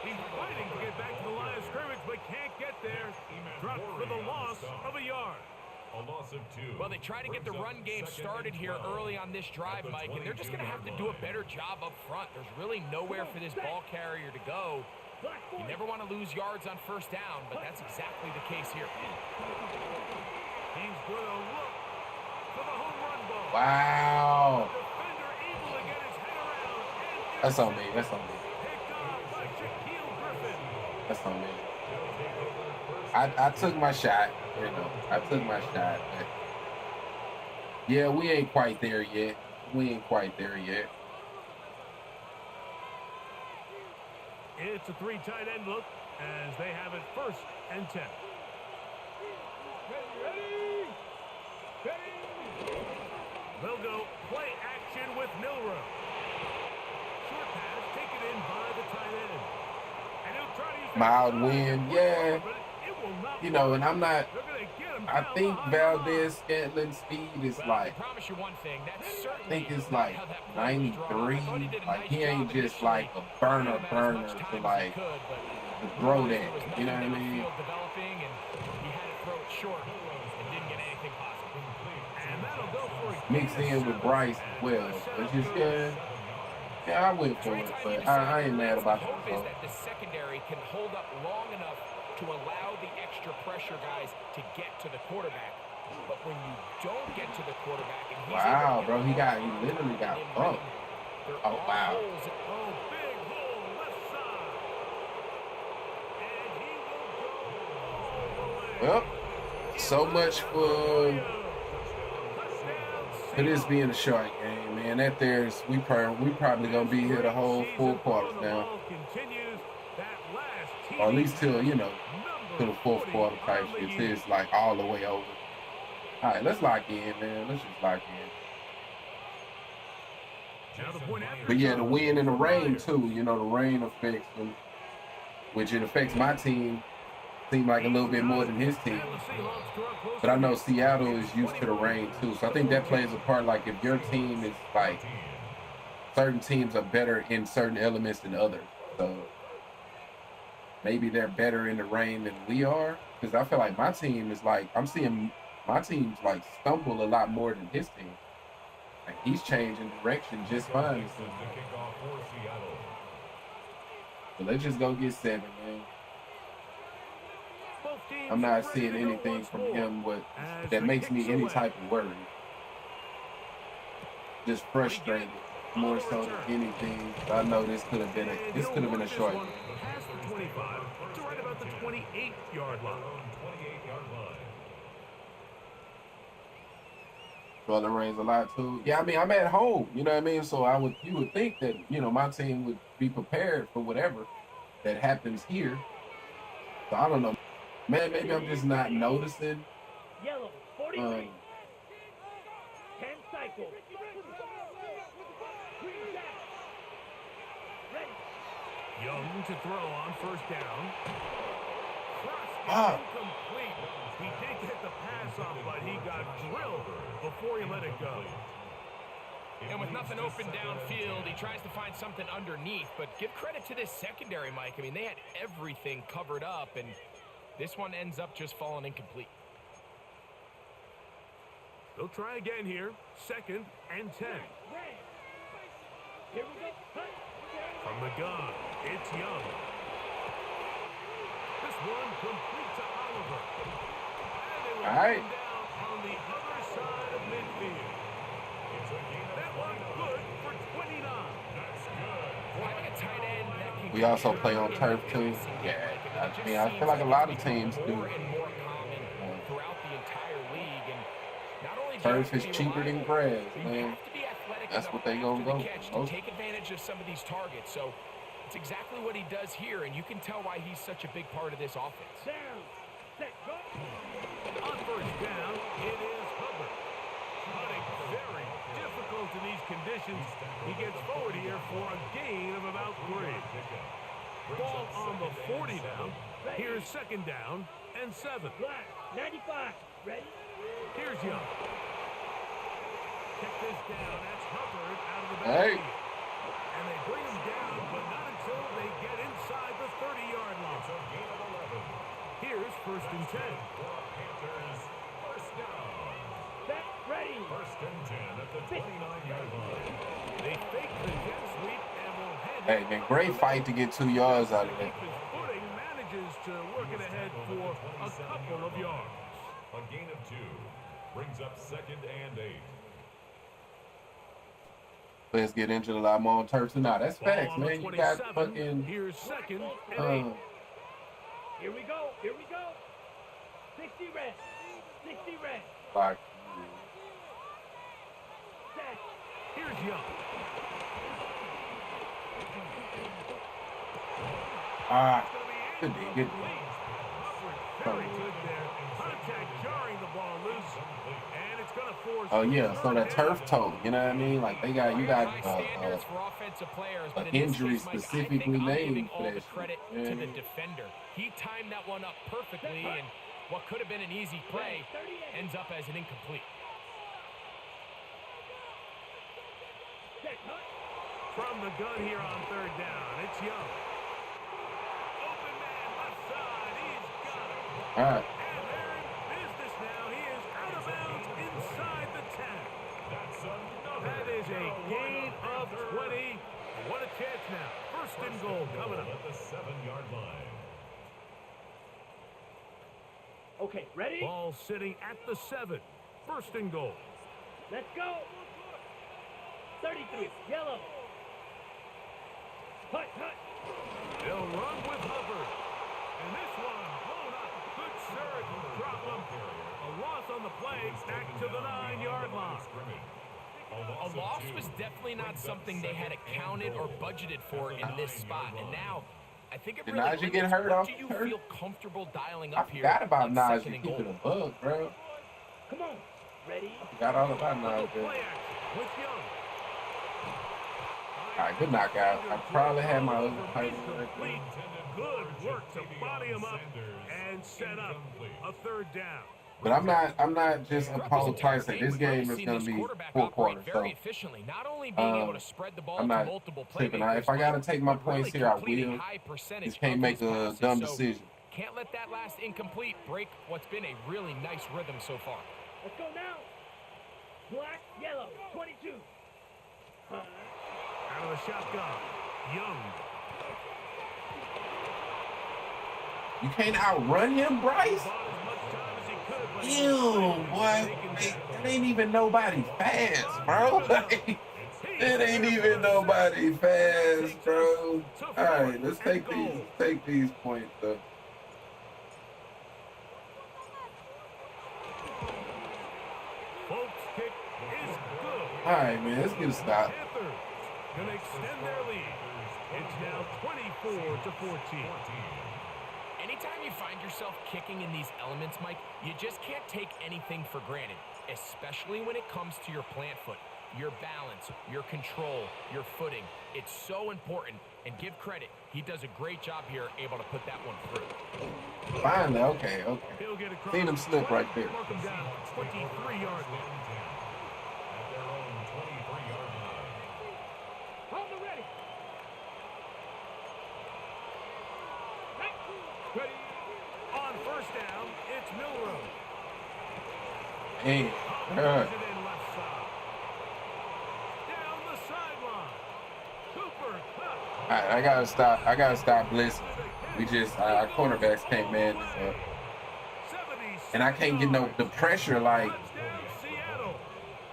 [SPEAKER 2] He's fighting to get back to the line of scrimmage, but can't get there. Dropped for the loss of a yard.
[SPEAKER 4] A loss of 2.
[SPEAKER 3] Well, they try to get the run game started here early on this drive, Mike, and they're just going to have to do a better job up front. There's really nowhere for this ball carrier to go. You never want to lose yards on 1st down, but that's exactly the case here.
[SPEAKER 2] He's going to look for the home run ball.
[SPEAKER 1] Wow.
[SPEAKER 2] Defender able to get his head around. And
[SPEAKER 1] That's on me. That's on me.
[SPEAKER 2] picked off by Shaquille Griffin.
[SPEAKER 1] That's on me. I took my shot. You know, I took my shot. But yeah, we ain't quite there yet. We ain't quite there yet.
[SPEAKER 2] It's a 3 tight end look as they have it 1st and 10. They'll go play action with Milrow. Short pass taken in by the tight end. And he'll try to use
[SPEAKER 1] Mild wind, yeah.
[SPEAKER 2] but it will not
[SPEAKER 1] You know, and I'm not.
[SPEAKER 2] They're gonna get him
[SPEAKER 1] I
[SPEAKER 2] down
[SPEAKER 1] think
[SPEAKER 2] behind the line.
[SPEAKER 1] Valdez Scantling speed is
[SPEAKER 3] Well,
[SPEAKER 1] like,
[SPEAKER 3] I promise you one thing, that's
[SPEAKER 1] I
[SPEAKER 3] certainly
[SPEAKER 1] think it's
[SPEAKER 3] not
[SPEAKER 1] like
[SPEAKER 3] how that play was drawn. I
[SPEAKER 1] 93.
[SPEAKER 3] thought he did a
[SPEAKER 1] Like
[SPEAKER 3] nice
[SPEAKER 1] he ain't
[SPEAKER 3] job
[SPEAKER 1] just
[SPEAKER 3] initially.
[SPEAKER 1] like a burner
[SPEAKER 3] Gave him as much
[SPEAKER 1] to
[SPEAKER 3] time as
[SPEAKER 1] like
[SPEAKER 3] he could, but
[SPEAKER 1] to throw
[SPEAKER 3] there
[SPEAKER 1] that.
[SPEAKER 3] was
[SPEAKER 1] You know
[SPEAKER 3] nothing
[SPEAKER 1] what I mean?
[SPEAKER 3] downfield developing, and he had to throw it short and didn't get anything positive.
[SPEAKER 2] And that'll go for a
[SPEAKER 1] Mixed in with Bryce as well. It's just yeah, I went for it, but I ain't mad about
[SPEAKER 3] The
[SPEAKER 1] the
[SPEAKER 3] hope is
[SPEAKER 1] result.
[SPEAKER 3] that the secondary can hold up long enough to allow the extra pressure guys to get to the quarterback. But when you don't get to the quarterback, and he's
[SPEAKER 1] Wow,
[SPEAKER 3] able to
[SPEAKER 1] bro,
[SPEAKER 3] get
[SPEAKER 1] he
[SPEAKER 3] the ball
[SPEAKER 1] literally got
[SPEAKER 3] in
[SPEAKER 1] bumped.
[SPEAKER 3] rhythm, there
[SPEAKER 1] Oh,
[SPEAKER 3] are
[SPEAKER 1] wow.
[SPEAKER 3] holes in-
[SPEAKER 2] Oh, big hole left side. And he will go all the way.
[SPEAKER 1] Well, so much for this being a short game, man. That there's we probably gonna be here the whole 4 quarters now, or at least till to the 4th quarter type shit. It's like all the way over. All right, let's lock in, man. Let's just lock in. But yeah, the wind and the rain too. You know, the rain affects them, which it affects my team. Seem like a little bit more than his team. But I know Seattle is used to the rain too, so I think that plays a part. Like if your team is like, certain teams are better in certain elements than others, so maybe they're better in the rain than we are. Because I feel like my team is like, I'm seeing my team's like stumble a lot more than his team. Like he's changing direction just fine. So let's just go get 7, man. I'm not seeing anything from him that makes me any type of worry. Just frustrated more so than anything. I know this could have been a short game.
[SPEAKER 2] Past the 25 to right about the 28-yard line.
[SPEAKER 1] Well, it rains a lot too. Yeah, I mean I'm at home. You know what I mean. So you would think that my team would be prepared for whatever that happens here. So I don't know. Man, maybe I'm just not noticing.
[SPEAKER 5] Yellow, 43. 10 cycles. Green down. Ready.
[SPEAKER 2] Young to throw on 1st down. Cross
[SPEAKER 1] Ah.
[SPEAKER 2] incomplete. He did get the pass off, but he got drilled before he let it go.
[SPEAKER 3] And with nothing open downfield, he tries to find something underneath. But give credit to this secondary, Mike. I mean, they had everything covered up, and this one ends up just falling incomplete.
[SPEAKER 2] They'll try again here. 2nd and 10.
[SPEAKER 5] Here we go. Cut.
[SPEAKER 2] From the gun, it's Young. This one complete to Oliver. And they will
[SPEAKER 1] All right.
[SPEAKER 2] come down on the other side of midfield. That one good for 29.
[SPEAKER 3] Having a tight end that can
[SPEAKER 1] We also
[SPEAKER 3] contribute
[SPEAKER 1] play on
[SPEAKER 3] in
[SPEAKER 1] turf
[SPEAKER 3] the
[SPEAKER 1] too.
[SPEAKER 3] passing game,
[SPEAKER 1] Yeah,
[SPEAKER 3] Mike.
[SPEAKER 1] I
[SPEAKER 3] It just
[SPEAKER 1] mean I
[SPEAKER 3] seems
[SPEAKER 1] feel like a
[SPEAKER 3] it's
[SPEAKER 1] lot of
[SPEAKER 3] becoming
[SPEAKER 1] teams do.
[SPEAKER 3] more and more common throughout the entire league. And not only do you
[SPEAKER 1] Turf
[SPEAKER 3] have to
[SPEAKER 1] is
[SPEAKER 3] be
[SPEAKER 1] cheaper than
[SPEAKER 3] reliable,
[SPEAKER 1] grass,
[SPEAKER 3] but you
[SPEAKER 1] man.
[SPEAKER 3] have to be athletic
[SPEAKER 1] That's
[SPEAKER 3] enough
[SPEAKER 1] what they
[SPEAKER 3] after
[SPEAKER 1] gonna
[SPEAKER 3] the
[SPEAKER 1] go
[SPEAKER 3] catch
[SPEAKER 1] for.
[SPEAKER 3] to take advantage of some of these targets. So it's exactly what he does here, and you can tell why he's such a big part of this offense.
[SPEAKER 5] Down. Set. Go.
[SPEAKER 2] On 1st down, it is Hubbard. But it's very difficult in these conditions. He gets forward here for a gain Ball on the 40 now. Here's second down and 7.
[SPEAKER 5] Black, 95. Ready?
[SPEAKER 2] Here's Young. Kick this down. That's Hubbard out of the
[SPEAKER 1] Hey.
[SPEAKER 2] backfield. And they bring him down, but not until they get inside the 30-yard line.
[SPEAKER 4] It's a gain of 11.
[SPEAKER 2] Here's first and 10.
[SPEAKER 4] Panthers, first down.
[SPEAKER 5] Set, ready.
[SPEAKER 4] First and 10 at the 29-yard line.
[SPEAKER 2] They fake the jet sweep and will head
[SPEAKER 1] Hey, man, great fight to get 2 yards out of
[SPEAKER 2] keep
[SPEAKER 1] it.
[SPEAKER 2] his footing, manages to work it ahead for a couple of yards.
[SPEAKER 4] A gain of 2 brings up second and 8.
[SPEAKER 1] Players get injured a lot more on turf tonight. That's
[SPEAKER 2] Ball
[SPEAKER 1] facts,
[SPEAKER 2] on the
[SPEAKER 1] man. You got
[SPEAKER 2] 27.
[SPEAKER 1] fucking
[SPEAKER 2] Here's second and 8.
[SPEAKER 5] Here we go. Here we go. 60 red. 60 red.
[SPEAKER 1] like
[SPEAKER 5] Set.
[SPEAKER 2] Here's Young.
[SPEAKER 1] good D, good D.
[SPEAKER 2] Very good there. Contact jarring the ball loose, and it's going to force.
[SPEAKER 1] Oh yeah, so that turf toe, you know what I mean? Like you got
[SPEAKER 3] High standards for offensive players, but
[SPEAKER 1] an
[SPEAKER 3] in this
[SPEAKER 1] injury
[SPEAKER 3] case, Mike, I
[SPEAKER 1] specifically
[SPEAKER 3] think I'm
[SPEAKER 1] named
[SPEAKER 3] giving
[SPEAKER 1] for
[SPEAKER 3] all
[SPEAKER 1] that
[SPEAKER 3] the
[SPEAKER 1] shit.
[SPEAKER 3] credit
[SPEAKER 1] Yeah.
[SPEAKER 3] to the defender. He timed that one up perfectly, and what could have been an easy play ends up as an incomplete.
[SPEAKER 5] Set, cut.
[SPEAKER 2] From the gun here on third down, it's Young. Open man left side, he's got it.
[SPEAKER 1] All right.
[SPEAKER 2] And they're in business now. He is out of bounds inside the 10.
[SPEAKER 4] That's another.
[SPEAKER 2] That is a gain of 20. What a chance now. First and goal coming up.
[SPEAKER 4] At the 7-yard line.
[SPEAKER 5] Okay, ready?
[SPEAKER 2] Ball sitting at the 7. First and goal.
[SPEAKER 5] Let's go. 33, yellow. Cut, cut.
[SPEAKER 2] They'll run with Hubbard. And this one blown up. Good surge will drop him. A loss on the play back to the 9-yard line.
[SPEAKER 3] A loss was definitely not something they had accounted or budgeted for in this spot. And now, I think it
[SPEAKER 1] Did
[SPEAKER 3] really
[SPEAKER 1] Najee get
[SPEAKER 3] limits
[SPEAKER 1] hurt
[SPEAKER 3] what
[SPEAKER 1] off
[SPEAKER 3] do you
[SPEAKER 1] the turf?
[SPEAKER 3] feel comfortable dialing
[SPEAKER 1] I
[SPEAKER 3] up here
[SPEAKER 1] forgot about
[SPEAKER 3] on
[SPEAKER 1] Najee
[SPEAKER 3] second and
[SPEAKER 1] keeping
[SPEAKER 3] goal.
[SPEAKER 1] a bug, bro.
[SPEAKER 5] Come on. Ready?
[SPEAKER 1] Forgot all about
[SPEAKER 2] Little
[SPEAKER 1] Najee.
[SPEAKER 2] play action with Young.
[SPEAKER 1] All right, good knockout. I probably had my other tight end right there.
[SPEAKER 2] Incomplete. Good work to body him up and set up a third down.
[SPEAKER 1] But I'm not just
[SPEAKER 3] Throughout this
[SPEAKER 1] Apollo
[SPEAKER 3] entire
[SPEAKER 1] Tyson.
[SPEAKER 3] game,
[SPEAKER 1] This
[SPEAKER 3] we've
[SPEAKER 1] game
[SPEAKER 3] really
[SPEAKER 1] is
[SPEAKER 3] seen
[SPEAKER 1] gonna
[SPEAKER 3] this
[SPEAKER 1] be
[SPEAKER 3] quarterback
[SPEAKER 1] full
[SPEAKER 3] operate
[SPEAKER 1] quarter.
[SPEAKER 3] very
[SPEAKER 1] So
[SPEAKER 3] efficiently, not only being able to spread the ball
[SPEAKER 1] I'm
[SPEAKER 3] to
[SPEAKER 1] not
[SPEAKER 3] multiple
[SPEAKER 1] tripping.
[SPEAKER 3] playmakers,
[SPEAKER 1] If I gotta take my
[SPEAKER 3] but
[SPEAKER 1] points
[SPEAKER 3] really
[SPEAKER 1] here, I
[SPEAKER 3] completing
[SPEAKER 1] will.
[SPEAKER 3] high percentage
[SPEAKER 1] Just can't
[SPEAKER 3] of
[SPEAKER 1] make
[SPEAKER 3] those
[SPEAKER 1] a
[SPEAKER 3] passes.
[SPEAKER 1] dumb
[SPEAKER 3] So
[SPEAKER 1] decision.
[SPEAKER 3] can't let that last incomplete break what's been a really nice rhythm so far.
[SPEAKER 5] Let's go now. Black, yellow, 22.
[SPEAKER 2] Out of the shotgun, Young.
[SPEAKER 1] You can't outrun him, Bryce.
[SPEAKER 2] Bought as much time as he could, but he
[SPEAKER 1] Ew,
[SPEAKER 2] was
[SPEAKER 1] boy.
[SPEAKER 2] taken
[SPEAKER 1] Hey,
[SPEAKER 2] down.
[SPEAKER 1] that ain't even nobody fast, bro. Like, that ain't even nobody fast, bro. All right, let's take these points though.
[SPEAKER 2] Folks' kick is good.
[SPEAKER 1] All right, man, let's get a stop.
[SPEAKER 2] Panthers gonna extend their lead. It's now 24-14.
[SPEAKER 3] Anytime you find yourself kicking in these elements, Mike, you just can't take anything for granted, especially when it comes to your plant foot, your balance, your control, your footing. It's so important, and give credit, he does a great job here able to put that one through.
[SPEAKER 1] Finally, okay.
[SPEAKER 2] He'll get across.
[SPEAKER 1] Seen him slip right there.
[SPEAKER 2] Mark him down. 23-yard line.
[SPEAKER 4] At their own 23-yard line.
[SPEAKER 5] Hold the ready.
[SPEAKER 2] Ready. On first down, it's Milrow.
[SPEAKER 1] Hey,
[SPEAKER 2] Brings it in left side. Down the sideline. Cooper cut.
[SPEAKER 1] all right, I gotta stop blitzing. We just our cornerbacks can't man this up, and I can't get the pressure. Like
[SPEAKER 2] Touchdown, Seattle.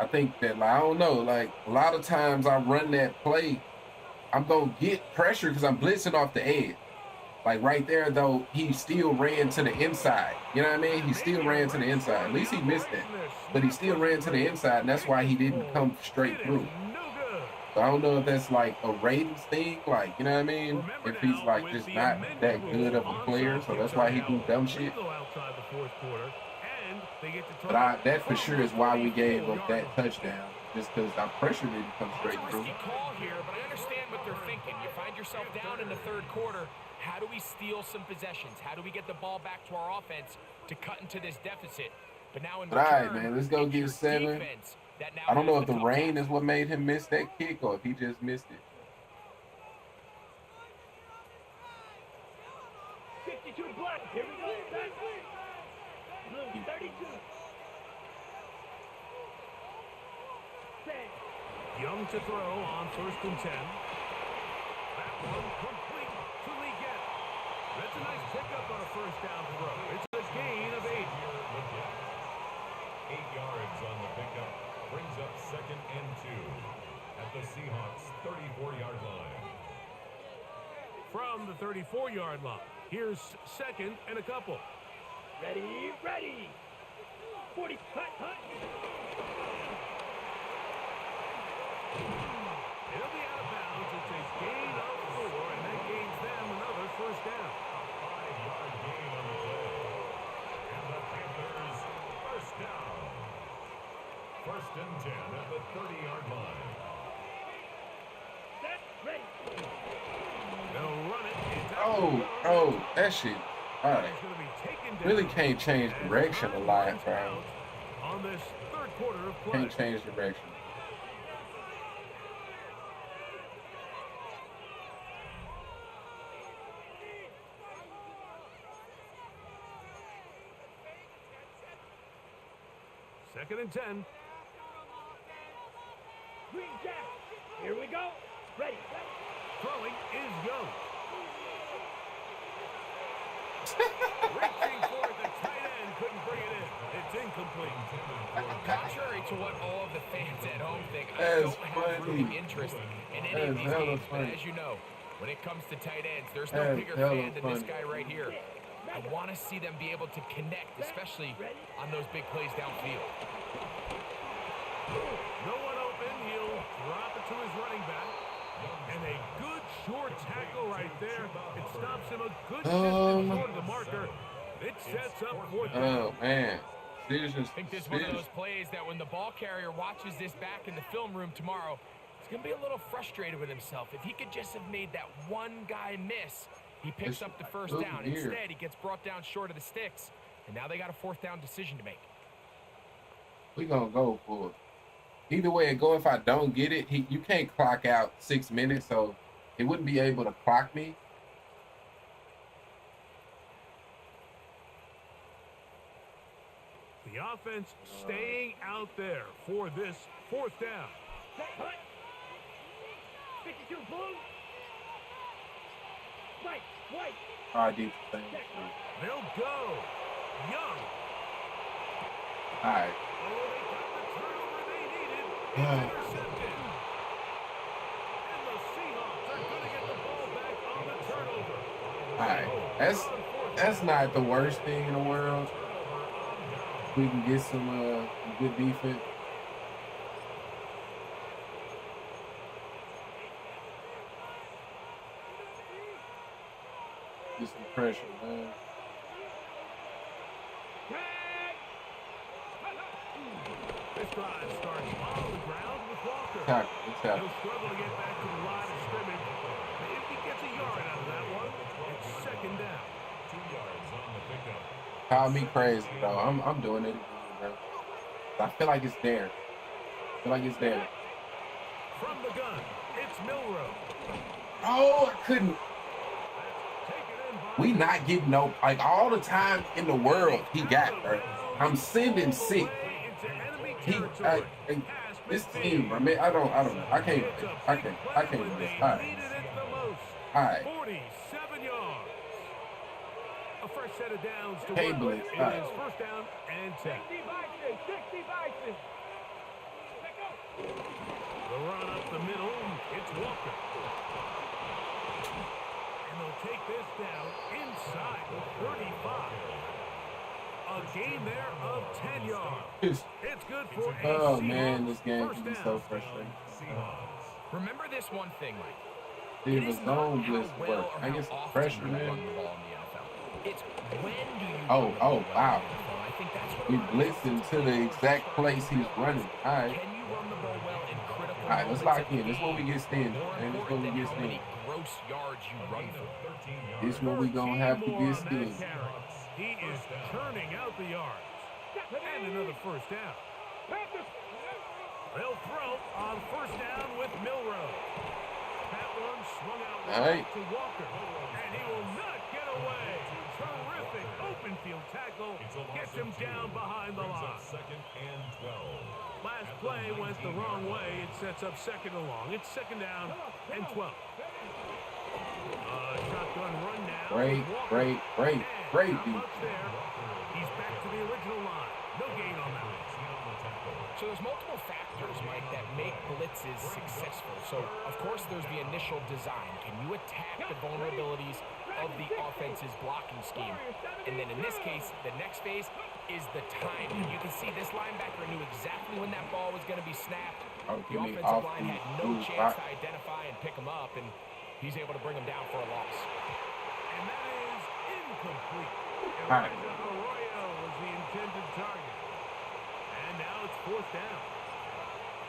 [SPEAKER 1] I think that I don't know. Like a lot of times I run that play, I'm gonna get pressure because I'm blitzing off the edge. Like right there though, he still ran to the inside. You know what I mean? He still ran to the inside. At least he missed it, but he still ran to the inside, and that's why he didn't come straight through.
[SPEAKER 2] No good.
[SPEAKER 1] So I don't know if that's like a ratings thing, like, you know what I mean? If he's like just not that good of a player, so that's why he do dumb shit. But that for sure is why we gave up that touchdown. just because I pressured it to come straight
[SPEAKER 3] It's a
[SPEAKER 1] through.
[SPEAKER 3] risky call here, but I understand what they're thinking. You find yourself down in the third quarter. How do we steal some possessions? How do we get the ball back to our offense to cut into this deficit? But now in
[SPEAKER 1] But all right,
[SPEAKER 3] return,
[SPEAKER 1] man, let's go
[SPEAKER 3] it's
[SPEAKER 1] get
[SPEAKER 3] your
[SPEAKER 1] 7.
[SPEAKER 3] defense that now
[SPEAKER 1] I don't know
[SPEAKER 3] has
[SPEAKER 1] if the
[SPEAKER 3] tough
[SPEAKER 1] rain
[SPEAKER 3] task.
[SPEAKER 1] is what made him miss that kick or if he just missed it.
[SPEAKER 5] 62 black. Here we go. Blue 32. Say.
[SPEAKER 2] Young to throw on 1st and 10. That one complete to Leggett. That's a nice pickup on a 1st down throw. It's a gain of 8.
[SPEAKER 4] 8 yards on the pickup. Brings up 2nd and 2 at the Seahawks 34-yard line.
[SPEAKER 2] From the 34-yard line, here's 2nd and a couple.
[SPEAKER 5] Ready, ready. 40, hut.
[SPEAKER 2] It'll be out of bounds. It's a gain of 4, and that gains them another 1st down.
[SPEAKER 4] 5-yard gain on the play. And the Panthers 1st down. 1st and 10 at the 30-yard line.
[SPEAKER 5] Set, ready.
[SPEAKER 2] They'll run it.
[SPEAKER 1] Oh, that shit. All right.
[SPEAKER 2] He's going to be taken down.
[SPEAKER 1] Really can't change direction a lot, bro.
[SPEAKER 2] On this 3rd quarter of play.
[SPEAKER 1] Can't change direction.
[SPEAKER 2] Second and 10.
[SPEAKER 5] Green Jack. Here we go. Ready.
[SPEAKER 2] Throwing is Young. Reaching for it, the tight end couldn't bring it in. It's incomplete.
[SPEAKER 3] Contrary to what all of the fans at home think, I
[SPEAKER 1] That's
[SPEAKER 3] don't have
[SPEAKER 1] funny.
[SPEAKER 3] rooting interest in any of
[SPEAKER 1] That's
[SPEAKER 3] these
[SPEAKER 1] hella
[SPEAKER 3] games. But
[SPEAKER 1] funny.
[SPEAKER 3] as you know, when it comes to tight ends, there's no
[SPEAKER 1] That's
[SPEAKER 3] bigger
[SPEAKER 1] hella
[SPEAKER 3] fan than this
[SPEAKER 1] funny.
[SPEAKER 3] guy right here. I want to see them be able to connect, especially on those big plays downfield.
[SPEAKER 2] No one open. He'll drop it to his running back. And a good short tackle right there. It stops him a good distance short of the marker. It sets up 4th down.
[SPEAKER 1] Oh, man. Decisions.
[SPEAKER 3] I think this is one of those plays that when the ball carrier watches this back in the film room tomorrow, he's going to be a little frustrated with himself. If he could just have made that one guy miss, he picks up the 1st down. Instead, he gets brought down short of the sticks, and now they got a 4th down decision to make.
[SPEAKER 1] We're going to go for it. Either way it go, if I don't get it, you can't clock out 6 minutes, so it wouldn't be able to clock me.
[SPEAKER 2] The offense staying out there for this 4th down.
[SPEAKER 5] Set, hut. 52 blue. White.
[SPEAKER 1] I did the same thing.
[SPEAKER 2] They'll go. Young.
[SPEAKER 1] All right.
[SPEAKER 2] Oh, they got the turnover they needed.
[SPEAKER 1] Yeah.
[SPEAKER 2] Intercepted. And the Seahawks are going to get the ball back on the turnover.
[SPEAKER 1] All right. That's not the worst thing in the world. We can get some good defense. Get some pressure, man.
[SPEAKER 2] This drive starts on the ground with Walker.
[SPEAKER 1] Tackle, good tackle.
[SPEAKER 2] He'll struggle to get back to the line of scrimmage. But if he gets a yard out of that one, it's 2nd down.
[SPEAKER 4] 2 yards on the pickup.
[SPEAKER 1] Call me crazy, though. I'm doing it, bro. I feel like it's there. I feel like it's there.
[SPEAKER 2] From the gun, it's Milrow.
[SPEAKER 1] Oh, I couldn't.
[SPEAKER 2] Taken in by
[SPEAKER 1] We not getting no, like, all the time in the world he got, bro. I'm sending sick.
[SPEAKER 2] into enemy
[SPEAKER 1] He,
[SPEAKER 2] territory.
[SPEAKER 1] this team, bro, man, I don't know. I can't do this. All right.
[SPEAKER 2] Needed it the most.
[SPEAKER 1] All right.
[SPEAKER 2] 47 yards. A fresh set of downs to
[SPEAKER 1] Can't
[SPEAKER 2] work with.
[SPEAKER 1] believe-
[SPEAKER 2] It
[SPEAKER 1] all right.
[SPEAKER 2] is 1st down and 10.
[SPEAKER 5] 60 Bison.
[SPEAKER 2] The run up the middle, it's Walker. And they'll take this down inside the 35. A gain there of 10 yards.
[SPEAKER 1] It's-
[SPEAKER 2] It's good for a
[SPEAKER 1] Oh,
[SPEAKER 2] Seahawks
[SPEAKER 1] man, this game
[SPEAKER 2] first
[SPEAKER 1] can be
[SPEAKER 2] down.
[SPEAKER 1] so frustrating.
[SPEAKER 3] Remember this one thing, Mike.
[SPEAKER 1] Dude,
[SPEAKER 3] It
[SPEAKER 1] the
[SPEAKER 3] is not
[SPEAKER 1] zone
[SPEAKER 3] how
[SPEAKER 1] blitz
[SPEAKER 3] well
[SPEAKER 1] work.
[SPEAKER 3] or
[SPEAKER 1] I
[SPEAKER 3] how
[SPEAKER 1] get some
[SPEAKER 3] often
[SPEAKER 1] pressure,
[SPEAKER 3] you
[SPEAKER 1] man.
[SPEAKER 3] run the ball in the NFL. It's when do you
[SPEAKER 1] Oh,
[SPEAKER 3] run the ball well
[SPEAKER 1] wow.
[SPEAKER 3] in the NFL. I think that's what
[SPEAKER 1] We
[SPEAKER 3] a lot of these
[SPEAKER 1] blitzing
[SPEAKER 3] teams
[SPEAKER 1] to the
[SPEAKER 3] do.
[SPEAKER 1] exact place he's running. All right.
[SPEAKER 3] Can you run the ball well couple
[SPEAKER 1] All right, let's
[SPEAKER 3] moments
[SPEAKER 1] lock
[SPEAKER 3] in the
[SPEAKER 1] in. This is where we
[SPEAKER 3] game
[SPEAKER 1] get stingy,
[SPEAKER 3] more
[SPEAKER 1] man. This is where
[SPEAKER 3] important
[SPEAKER 1] we
[SPEAKER 3] than
[SPEAKER 1] get
[SPEAKER 3] how many
[SPEAKER 1] stingy.
[SPEAKER 3] gross yards you run for.
[SPEAKER 1] This is where we gonna
[SPEAKER 2] 13
[SPEAKER 1] have to
[SPEAKER 2] more
[SPEAKER 1] get
[SPEAKER 2] on that
[SPEAKER 1] stingy.
[SPEAKER 2] carry. He is churning out the yards. And another first down. They'll throw on first down with Milrow. That one swung out wide to Walker. And he will not get away. Terrific open field tackle. Gets him down behind the line.
[SPEAKER 4] Second and 12.
[SPEAKER 2] Last play went the wrong way. It sets up second and long. It's second down and 12. Shotgun run now.
[SPEAKER 1] Great
[SPEAKER 2] Not
[SPEAKER 1] dude.
[SPEAKER 2] much there. He's back to the original line. No gain on that.
[SPEAKER 3] So there's multiple factors, Mike, that make blitzes successful. So, of course, there's the initial design. Can you attack the vulnerabilities of the offense's blocking scheme? And then in this case, the next phase is the timing. You can see this linebacker knew exactly when that ball was going to be snapped. The offensive line had no chance to identify and pick him up, and he's able to bring him down for a loss.
[SPEAKER 2] And that is incomplete.
[SPEAKER 1] Right.
[SPEAKER 2] Elijah Arroyo was the intended target. And now it's fourth down.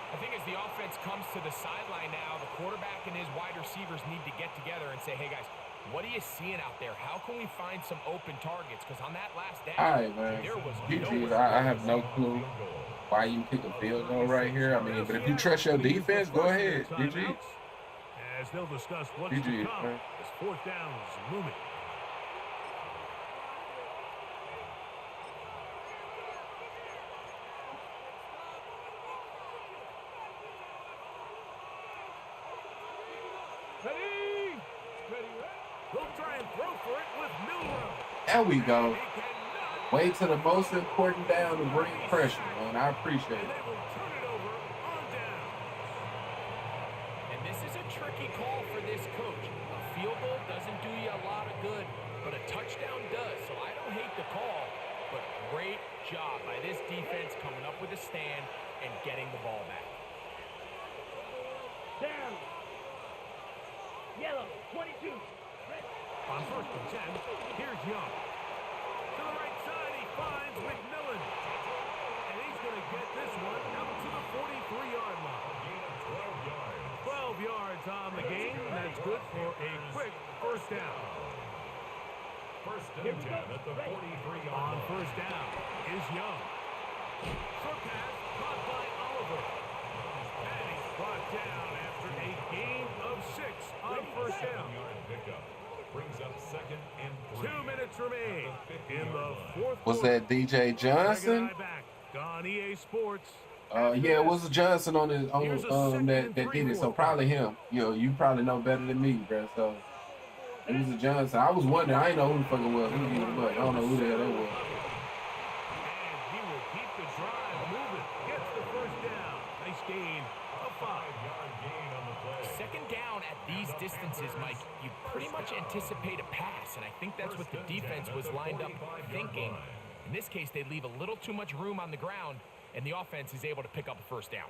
[SPEAKER 3] I think as the offense comes to the sideline now, the quarterback and his wide receivers need to get together and say, hey, guys, what are you seeing out there? How can we find some open targets? Because on that last down,
[SPEAKER 1] All right, man.
[SPEAKER 3] there was
[SPEAKER 1] GG's,
[SPEAKER 3] no
[SPEAKER 1] I have no clue why you kick a field goal right here. I mean, but if you trust your defense, go ahead. GG.
[SPEAKER 2] As they'll discuss what's
[SPEAKER 1] GG,
[SPEAKER 2] to come
[SPEAKER 1] man.
[SPEAKER 2] as fourth down is looming. He'll try and throw for it with Milrow.
[SPEAKER 1] There we go.
[SPEAKER 2] He cannot.
[SPEAKER 1] Wait to the most important down to bring pressure, man. I appreciate
[SPEAKER 2] And
[SPEAKER 1] it.
[SPEAKER 2] they will turn it over on down.
[SPEAKER 3] And this is a tricky call for this coach. A field goal doesn't do you a lot of good, but a touchdown does. So I don't hate the call, but great job by this defense coming up with a stand and getting the ball back.
[SPEAKER 5] Down. Yellow, 22.
[SPEAKER 2] On first and 10, here's Young. To the right side, he finds McMillan. And he's going to get this one out to the 43-yard line. 12 yards on the game. That's good for a quick first down.
[SPEAKER 4] First and 10 at the 43-yard
[SPEAKER 2] On
[SPEAKER 4] line.
[SPEAKER 2] first down is Young. Short pass caught by Oliver. And he's brought down after a gain of 6 on first down.
[SPEAKER 4] 7-yard pickup. Brings up second and 3.
[SPEAKER 2] 2 minutes remain in the fourth
[SPEAKER 1] Was
[SPEAKER 2] quarter.
[SPEAKER 1] that DJ Johnson?
[SPEAKER 2] Back on EA Sports.
[SPEAKER 1] Yeah, it was Johnson on his that did it. So probably him. You probably know better than me, bro. So it was a Johnson. I was wondering. I didn't know who the fuck it was. I don't know who the hell that was.
[SPEAKER 2] And he will keep the drive moving. Gets the first down. Nice gain of 5.
[SPEAKER 4] 5-yard gain on the play.
[SPEAKER 3] Second down at these distances, Mike, you pretty much anticipate a pass, and I think that's what the defense was lined up thinking. In this case, they leave a little too much room on the ground, and the offense is able to pick up a first down.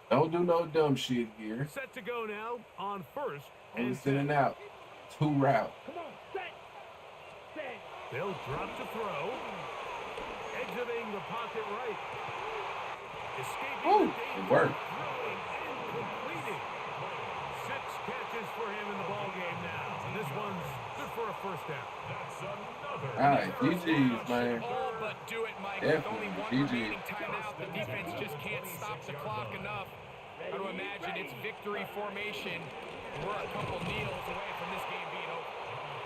[SPEAKER 1] Don't do no dumb shit here.
[SPEAKER 2] Set to go now on first
[SPEAKER 1] Only
[SPEAKER 2] and
[SPEAKER 1] sending
[SPEAKER 2] 10.
[SPEAKER 1] out 2 routes.
[SPEAKER 5] Come on, set. Set.
[SPEAKER 2] They'll drop to throw. Exiting the pocket right. Escaping
[SPEAKER 1] Woo,
[SPEAKER 2] the danger.
[SPEAKER 1] it worked.
[SPEAKER 2] Throwing and completing. 6 catches for him in the ball game now. And this one's good for a first down.
[SPEAKER 4] That's another.
[SPEAKER 1] All right, GG's, man.
[SPEAKER 3] All but do it, Mike.
[SPEAKER 1] Definitely,
[SPEAKER 3] With only one
[SPEAKER 1] GG.
[SPEAKER 3] remaining timeout, the defense just can't stop the clock enough. I would imagine it's victory formation. We're a couple needles away from this game being over.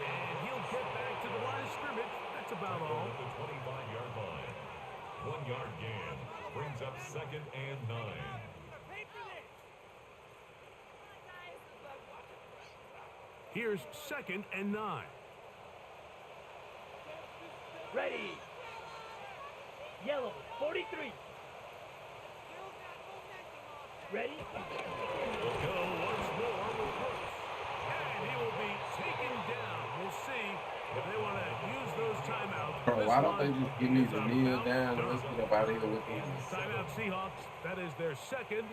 [SPEAKER 2] And he'll get back to the line of scrimmage. That's about all.
[SPEAKER 4] At the 25-yard line. 1-yard gain. Brings up second and 9.
[SPEAKER 2] Here's second and 9.
[SPEAKER 5] Ready. Yellow, 43. Ready?
[SPEAKER 2] We'll go once more with Brooks. And he will be taken down. We'll see if they want to use those timeouts.
[SPEAKER 1] Bro,
[SPEAKER 2] This
[SPEAKER 1] why don't
[SPEAKER 2] one
[SPEAKER 1] they just give me
[SPEAKER 2] is
[SPEAKER 1] the kneel
[SPEAKER 2] about
[SPEAKER 1] down and
[SPEAKER 2] done.
[SPEAKER 1] let's get up out of here with him?
[SPEAKER 2] Timeout Seahawks. That is their second.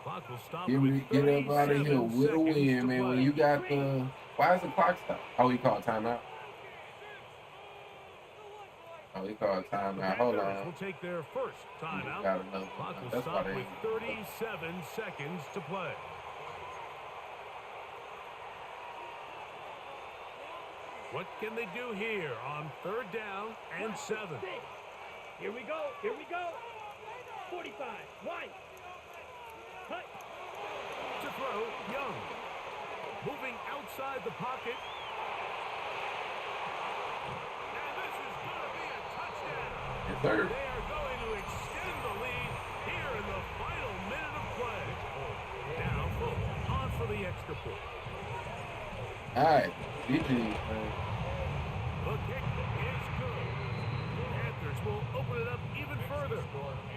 [SPEAKER 2] Clock will stop
[SPEAKER 1] Get
[SPEAKER 2] with
[SPEAKER 1] up out of here
[SPEAKER 2] 37
[SPEAKER 1] with a
[SPEAKER 2] seconds
[SPEAKER 1] win,
[SPEAKER 2] to
[SPEAKER 1] man. When
[SPEAKER 2] play.
[SPEAKER 1] you got why is the clock stop? Oh, he called timeout. Oh, he called
[SPEAKER 2] The
[SPEAKER 1] timeout. Hold
[SPEAKER 2] Panthers
[SPEAKER 1] on.
[SPEAKER 2] will take their first
[SPEAKER 1] He just
[SPEAKER 2] timeout.
[SPEAKER 1] got another one.
[SPEAKER 2] Clock will
[SPEAKER 1] That's why
[SPEAKER 2] stop
[SPEAKER 1] they
[SPEAKER 2] with
[SPEAKER 1] ain't.
[SPEAKER 2] 37 seconds to play. What can they do here on 3rd down and 7?
[SPEAKER 5] Here we go. Here we go. 45. Wide. Cut.
[SPEAKER 2] To throw, Young. Moving outside the pocket. And this is going to be a touchdown.
[SPEAKER 1] Yes, sir.
[SPEAKER 2] They are going to extend the lead here in the final minute of play. Now, Thru on for the extra point.
[SPEAKER 1] All right. GG, man.
[SPEAKER 2] The kick is good. Panthers will open it up even further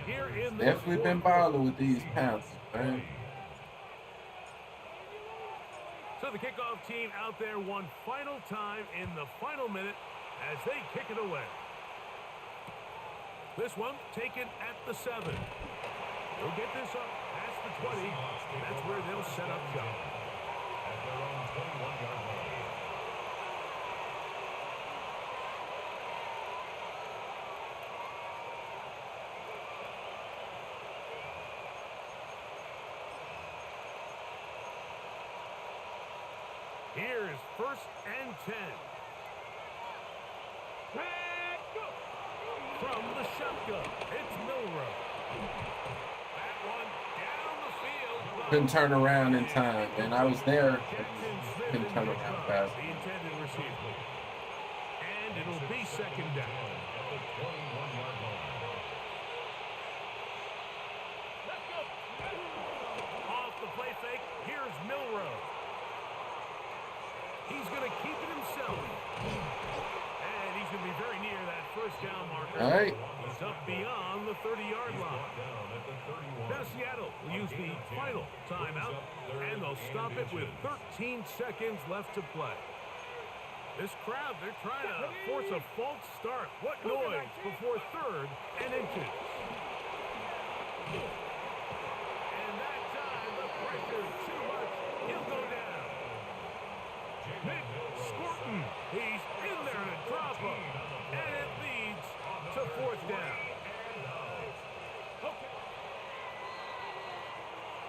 [SPEAKER 2] here in the
[SPEAKER 1] Definitely been balling with these Panthers, man.
[SPEAKER 2] So the kickoff team out there one final time in the final minute as they kick it away. This one taken at the 7. They'll get this up past the 20. That's where they'll set up shop.
[SPEAKER 4] At their own 21-yard line.
[SPEAKER 2] Here's 1st and 10. From the shotgun, it's Milrow. That one down the field.
[SPEAKER 1] Couldn't turn around in time, man. I was there.
[SPEAKER 2] Jackson Smith
[SPEAKER 1] Couldn't turn
[SPEAKER 2] in
[SPEAKER 1] around
[SPEAKER 2] the
[SPEAKER 1] fast.
[SPEAKER 2] The intended receiver. And it'll be 2nd down.
[SPEAKER 4] At the 21-yard line.
[SPEAKER 2] Off the play fake, here's Milrow. He's going to keep it himself. And he's going to be very near that 1st down marker.
[SPEAKER 1] All right.
[SPEAKER 2] He's up beyond the 30-yard line.
[SPEAKER 4] Down at the 31.
[SPEAKER 2] Now Seattle will use the final timeout, and they'll stop it with 13 seconds left to play. This crowd, they're trying to force a false start. What noise before 3rd and inches. And that time, the pressure's too much. He'll go down. Nick Scorton, he's in there to drop him. And it leads to 4th down.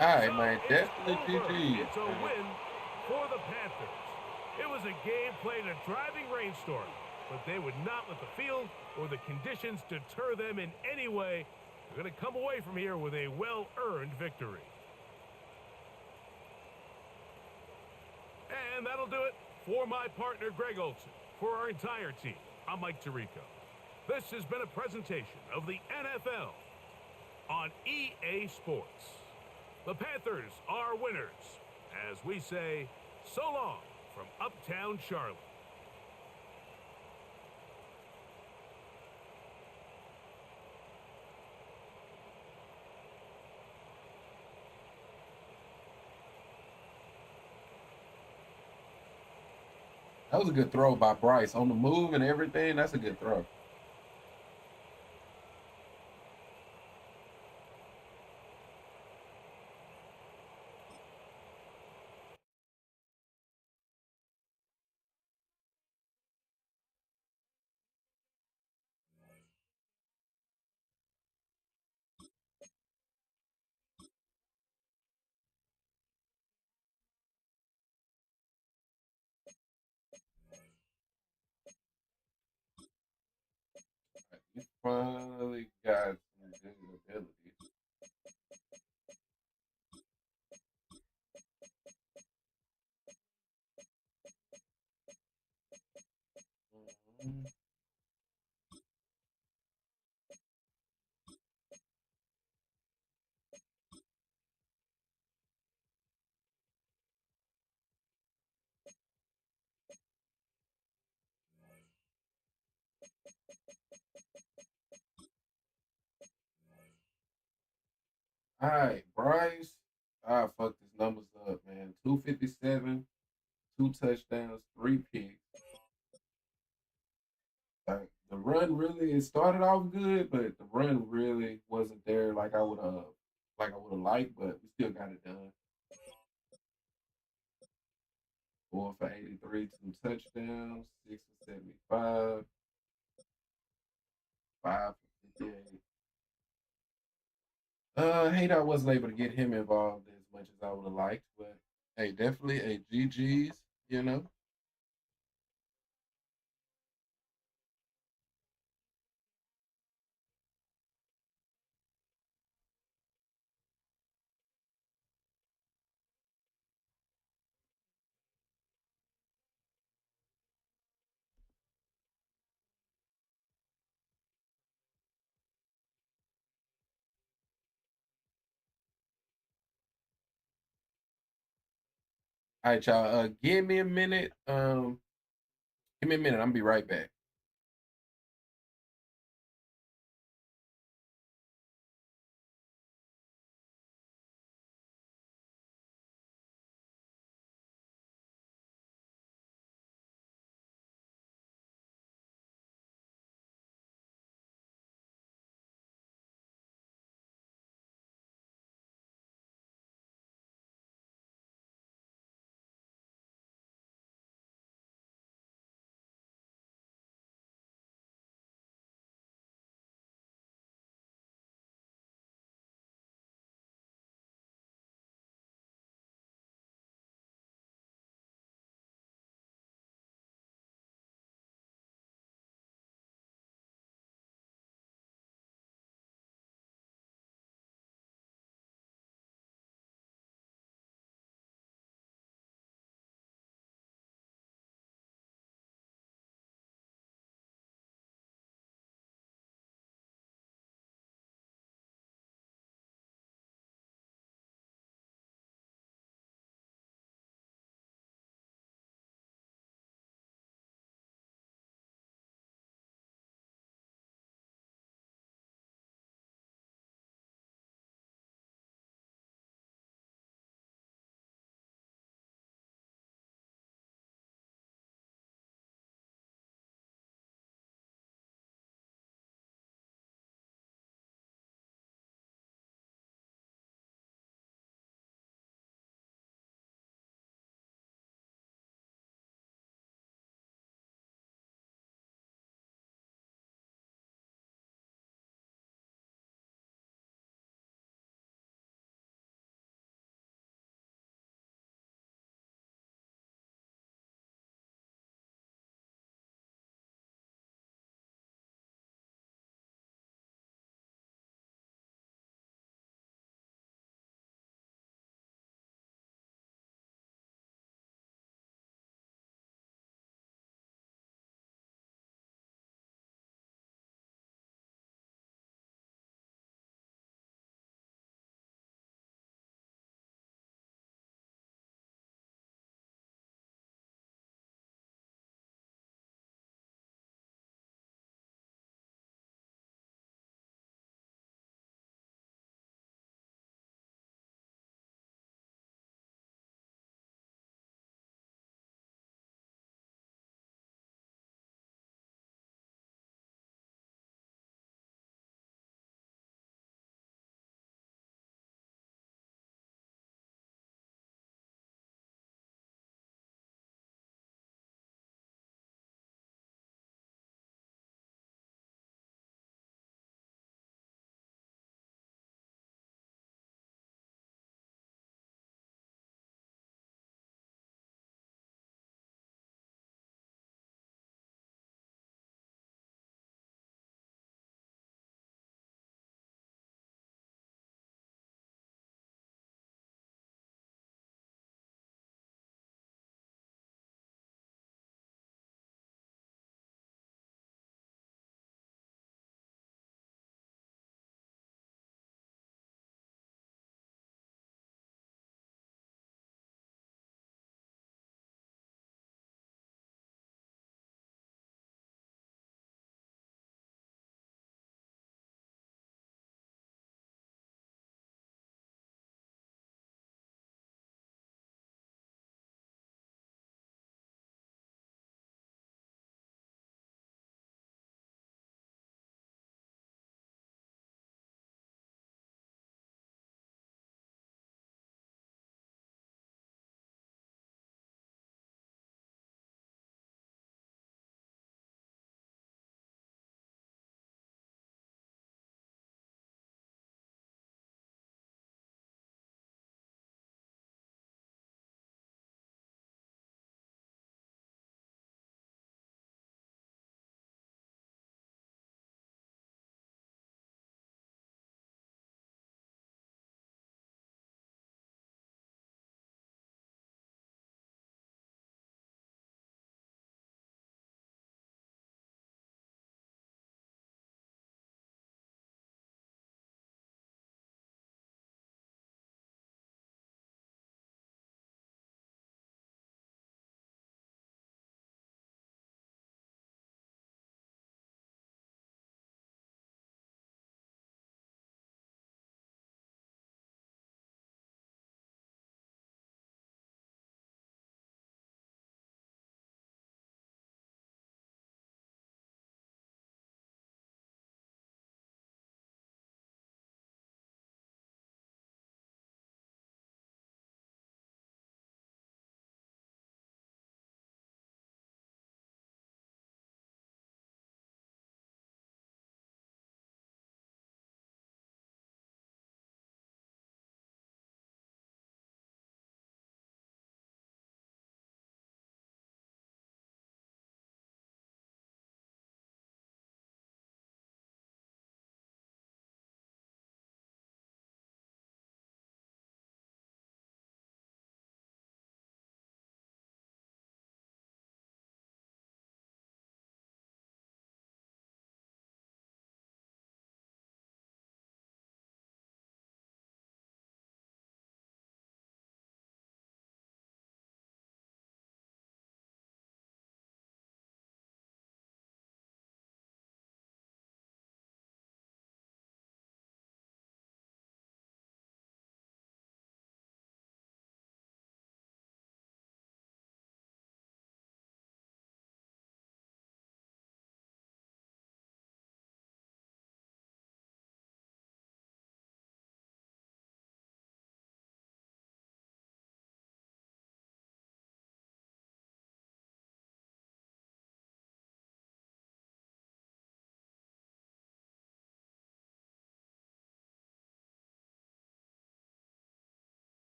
[SPEAKER 1] All right, man.
[SPEAKER 2] So
[SPEAKER 1] Definitely
[SPEAKER 2] it's over.
[SPEAKER 1] GG.
[SPEAKER 2] It's a win for the Panthers. It was a game played in a driving rainstorm, but they would not let the field or the conditions deter them in any way. They're going to come away from here with a well-earned victory. And that'll do it for my partner, Greg Olson. For our entire team, I'm Mike Tirico. This has been a presentation of the NFL on EA Sports. The Panthers are winners, as we say, so long from Uptown Charlotte.
[SPEAKER 1] That was a good throw by Bryce. On the move and everything, that's a good throw. You finally got some good ability. Mhm. All right, Bryce. I fucked his numbers up, man. 257, 2 touchdowns, 3 picks. Like the run really, it started off good, but the run really wasn't there like I would have liked, but we still got it done. 4 for 83, 2 touchdowns, 6 for 75. 5 for 58. Hate I wasn't able to get him involved as much as I would have liked, but hey, definitely a GG's, you know. All right, y'all. Give me a minute. Give me a minute. I'm gonna be right back.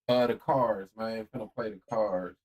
[SPEAKER 1] The cards, man. Finna play the cards.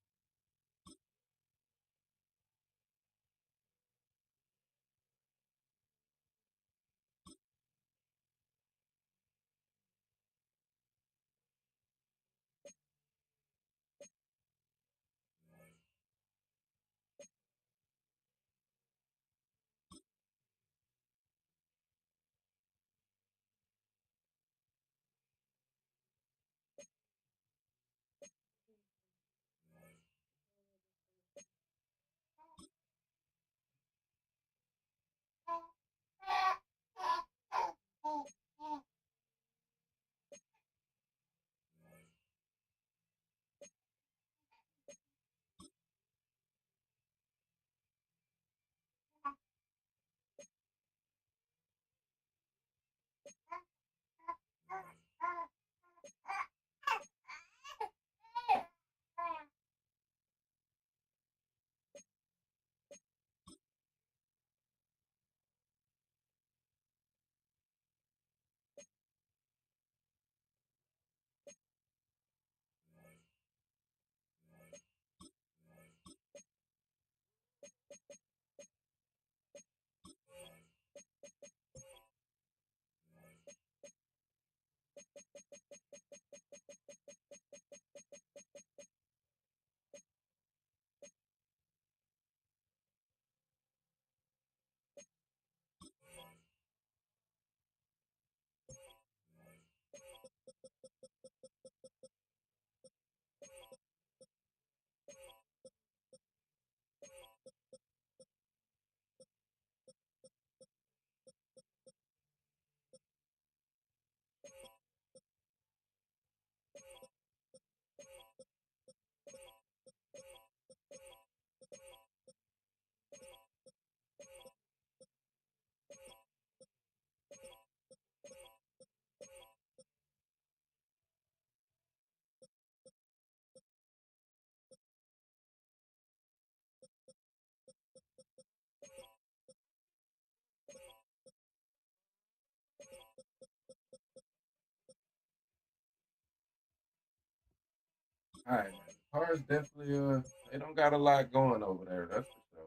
[SPEAKER 1] All right, man. Cards definitely they don't got a lot going over there, that's for sure.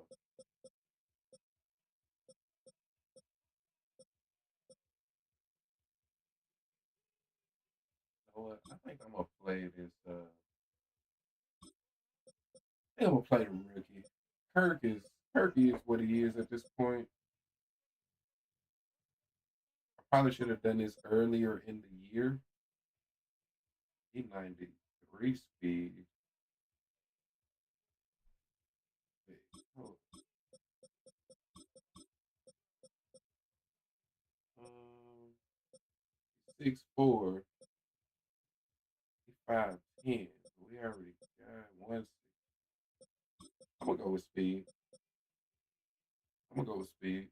[SPEAKER 1] You know what? I think I'm gonna play this I think I'm gonna play the rookie. Kirk is Kirky is what he is at this point. I probably should have done this earlier in the year. He 93 speed. Oh, 6'4", he 5'10". We already got 160. I'm gonna go with speed. I'm gonna go with speed.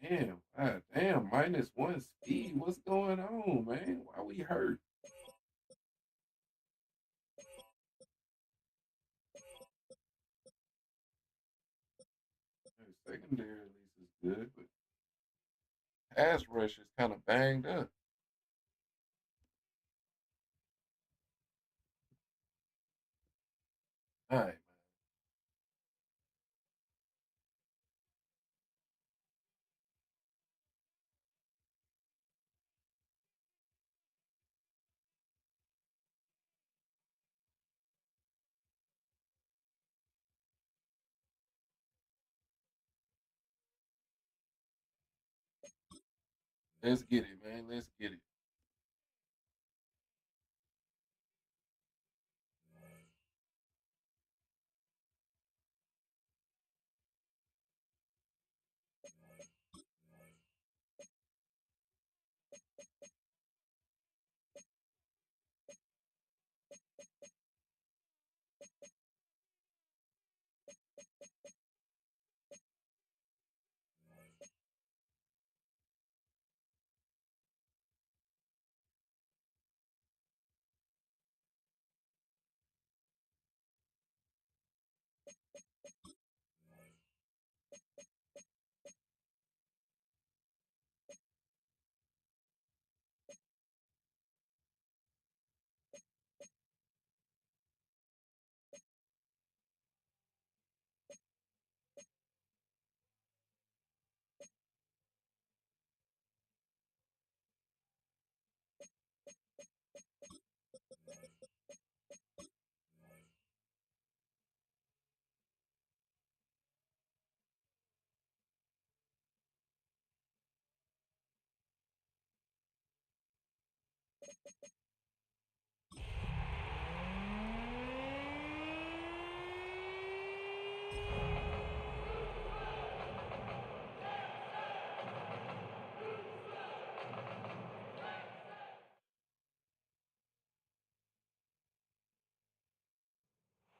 [SPEAKER 1] Damn, God damn, -1 speed. What's going on, man? Why we hurt? Hey, secondary at least is good, but pass rush is kind of banged up. All right, man. Let's get it, man. Let's get it.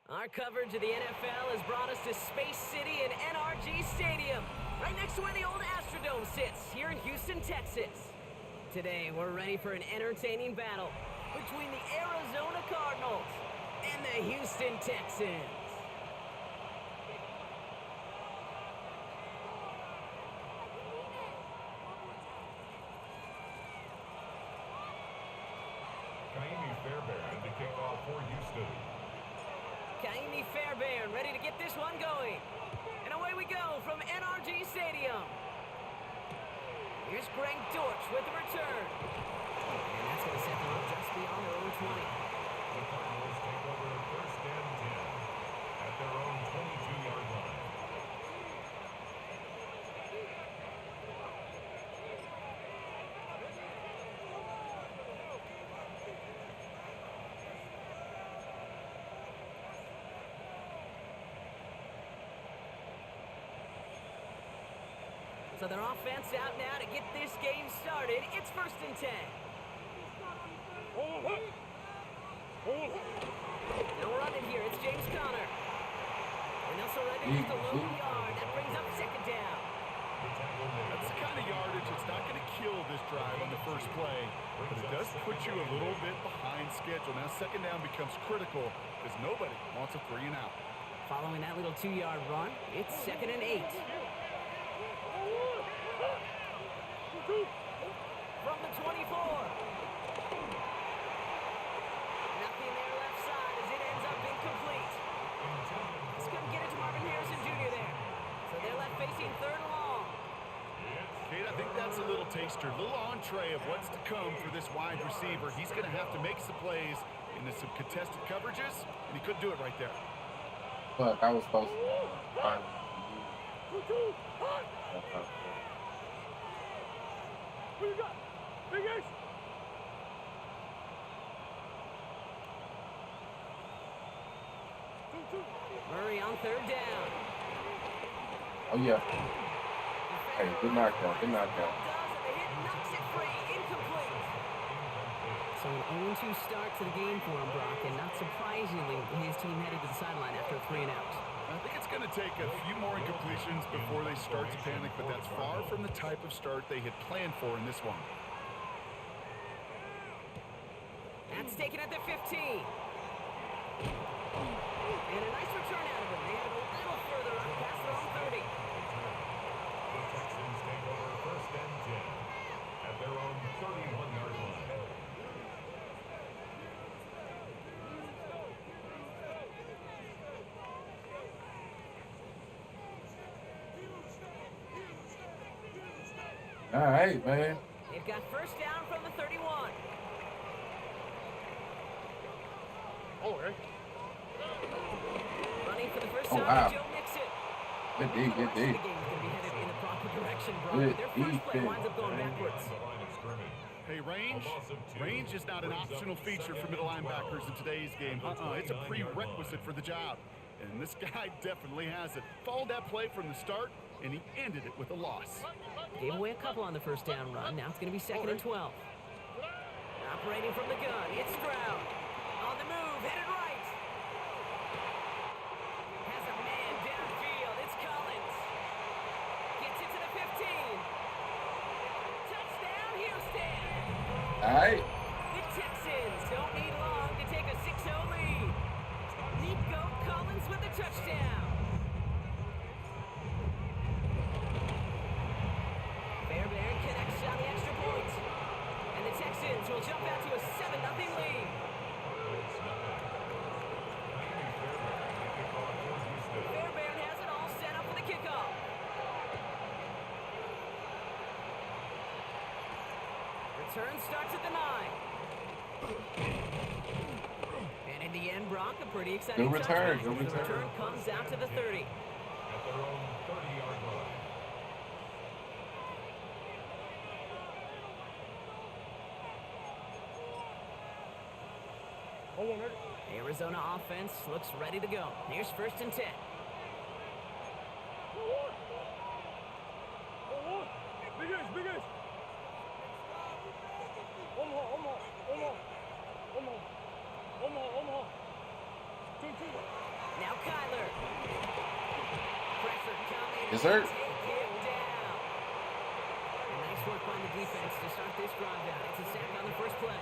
[SPEAKER 6] Our coverage of the NFL has brought us to Space City and NRG Stadium, right next to where the old Astrodome sits, here in Houston, Texas. Today, we're ready for an entertaining battle between the Arizona Cardinals and the Houston Texans.
[SPEAKER 4] Fairbairn to kick off for Houston.
[SPEAKER 6] Kaimi Fairbairn ready to get this one going. And away we go from NRG Stadium. Here's Greg Dortch with the return. And that's going to set them up just beyond their own 20.
[SPEAKER 4] The Cardinals take over first and 10 at their own 22-yard line.
[SPEAKER 6] So their offense out now to get this game started. It's first and 10. No running here. It's James Conner. And they'll surrender just a low yard. That brings up second down.
[SPEAKER 7] That's the kind of yardage it's not going to kill this drive on the first play, but it does put you a little bit behind schedule. Now second down becomes critical because nobody wants a 3 and out.
[SPEAKER 6] Following that little 2-yard run, it's second and 8. From the 24. Nothing there left side as it ends up incomplete. Just couldn't get it to Marvin Harrison Jr. there. So they're left facing third and long.
[SPEAKER 7] Kate, I think that's a little taster, a little entree of what's to come for this wide receiver. He's going to have to make some plays into some contested coverages, and he couldn't do it right there.
[SPEAKER 1] But I was supposed to find
[SPEAKER 5] Who you got? Big Ace!
[SPEAKER 6] Murray on third down.
[SPEAKER 1] Oh, yeah. Hey, good knockdown. Good knockdown.
[SPEAKER 6] The hit knocks it free. Incomplete. So an 0-2 start to the game for him, Brock, and not surprisingly, his team headed to the sideline after a 3 and out.
[SPEAKER 7] I think it's going to take a few more incompletions before they start to panic, but that's far from the type of start they had planned for in this one.
[SPEAKER 6] That's taken at the 15. And a nice return out of him. They had it a little further up past their own 30.
[SPEAKER 4] The Texans take over first and 10 at their own 31-yard line.
[SPEAKER 1] All right, man.
[SPEAKER 6] They've got first down from the 31. Running for the first time,
[SPEAKER 1] wow.
[SPEAKER 6] Joe Mixon.
[SPEAKER 1] Good D, good D.
[SPEAKER 6] The game's going to be headed in the proper direction, Brock.
[SPEAKER 1] Good
[SPEAKER 6] Their first play
[SPEAKER 1] defense,
[SPEAKER 6] winds up going backwards.
[SPEAKER 4] The line of scrimmage.
[SPEAKER 7] Hey, range is not an optional feature for middle linebackers in today's game. It's a prerequisite for the job. And this guy definitely has it. Followed that play from the start, and he ended it with a loss.
[SPEAKER 6] Gave away a couple on the first down run. Now it's going to be second and 12. Operating from the gun, it's Stroud. On the move, headed right. Has a man downfield. It's Collins. Gets it to the 15. Touchdown, Houston.
[SPEAKER 1] All right.
[SPEAKER 6] The Texans don't need long to take a 6-0 lead. Nico Collins with the touchdown. Fairbairn connects on the extra point. And the Texans will jump out to a 7-0 lead. Fairbairn has it all set up for the kickoff. Return starts at the 9. And in the end, Brock, a pretty exciting
[SPEAKER 1] Good return,
[SPEAKER 6] touchdown.
[SPEAKER 1] good
[SPEAKER 6] The
[SPEAKER 1] return.
[SPEAKER 6] return comes out to the 30.
[SPEAKER 4] At their own 30-yard line.
[SPEAKER 5] Hold on, Rick.
[SPEAKER 6] Arizona offense looks ready to go. Here's first and 10.
[SPEAKER 5] Big Ace, Big Ace. Omaha. 2-2.
[SPEAKER 1] Yes, sir.
[SPEAKER 6] Take it down. And nice work by the defense to start this drive out. It's a sack on the first play.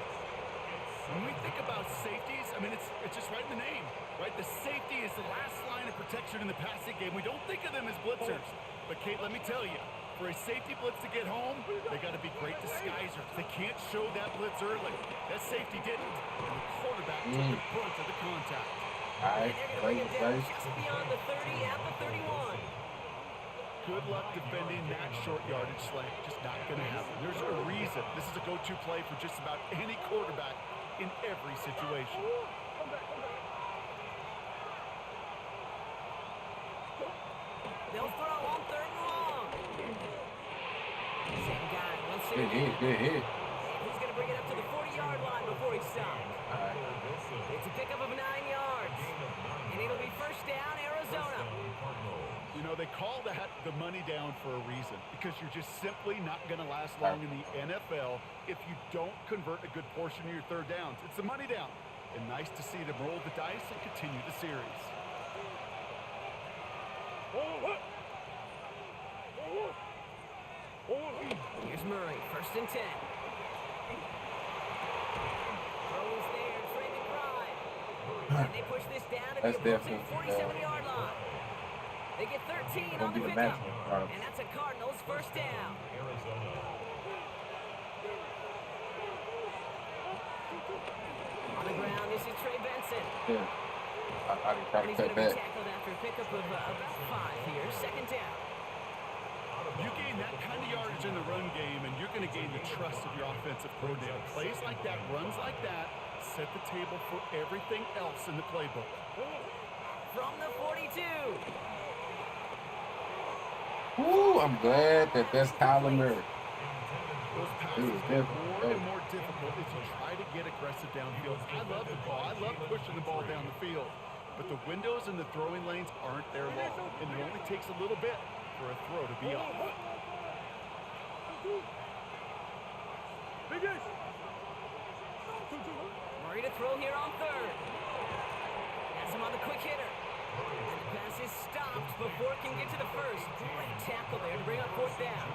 [SPEAKER 7] When we think about safeties, I mean, it's just right in the name, right? The safety is the last line of protection in the passing game. We don't think of them as blitzers. But, Kate, let me tell you, for a safety blitz to get home, they got to be great disguisers. They can't show that blitz early. That safety didn't, and the quarterback took the brunt of the contact.
[SPEAKER 1] All right,
[SPEAKER 6] Bring it down just beyond the 30 at the 31.
[SPEAKER 7] Good luck defending that short yardage slant. Just not going to happen. There's a reason this is a go-to play for just about any quarterback in every situation.
[SPEAKER 6] They'll throw on 3rd and long. Same guy, once
[SPEAKER 1] Good hit, good hit.
[SPEAKER 6] He's going to bring it up to the 40-yard line before he stops.
[SPEAKER 1] All right.
[SPEAKER 6] It's a pickup of 9 yards. And it'll be first down, Arizona.
[SPEAKER 7] You know, they call that the money down for a reason, because you're just simply not going to last long in the NFL if you don't convert a good portion of your third downs. It's the money down. And nice to see them roll the dice and continue the series.
[SPEAKER 6] Here's Murray, 1st and 10. Throw is there, Trey McBride. And they push this down to
[SPEAKER 1] That's
[SPEAKER 6] the approaching
[SPEAKER 1] definitely
[SPEAKER 6] 47-yard line. They get 13 on the
[SPEAKER 1] be the
[SPEAKER 6] pickup.
[SPEAKER 1] maximum.
[SPEAKER 6] And that's a Cardinals first down. On the ground, this is Trey Benson.
[SPEAKER 1] Yeah. I didn't try
[SPEAKER 6] And
[SPEAKER 1] to
[SPEAKER 6] he's
[SPEAKER 1] cut
[SPEAKER 6] going to be
[SPEAKER 1] back.
[SPEAKER 6] tackled after a pickup of about 5 here. 2nd down.
[SPEAKER 7] You gain that kind of yardage in the run game, and you're going to gain the trust of your offensive coordinator. Plays like that, runs like that, set the table for everything else in the playbook.
[SPEAKER 6] From the 42.
[SPEAKER 1] Ooh, I'm glad that that's Kyler Murray.
[SPEAKER 7] Those passes get more and more difficult as you try to get aggressive downfield. I love the ball. I love pushing the ball down the field. But the windows in the throwing lanes aren't there long, and it only takes a little bit for a throw to be off.
[SPEAKER 6] Murray to throw here on 3rd. Has him on the quick hitter. And the pass is stopped before it can get to the 1st. Great tackle there to bring up 4th down.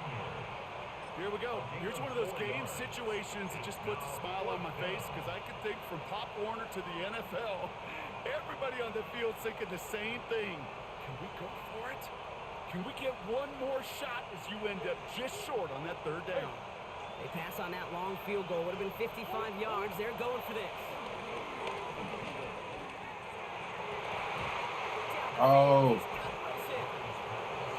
[SPEAKER 7] Here we go. Here's one of those game situations that just puts a smile on my face, because I can think from Pop Warner to the NFL, everybody on the field thinking the same thing. Can we go for it? Can we get one more shot as you end up just short on that 3rd down?
[SPEAKER 6] They pass on that long field goal. Would have been 55 yards. They're going for this.
[SPEAKER 1] Oh,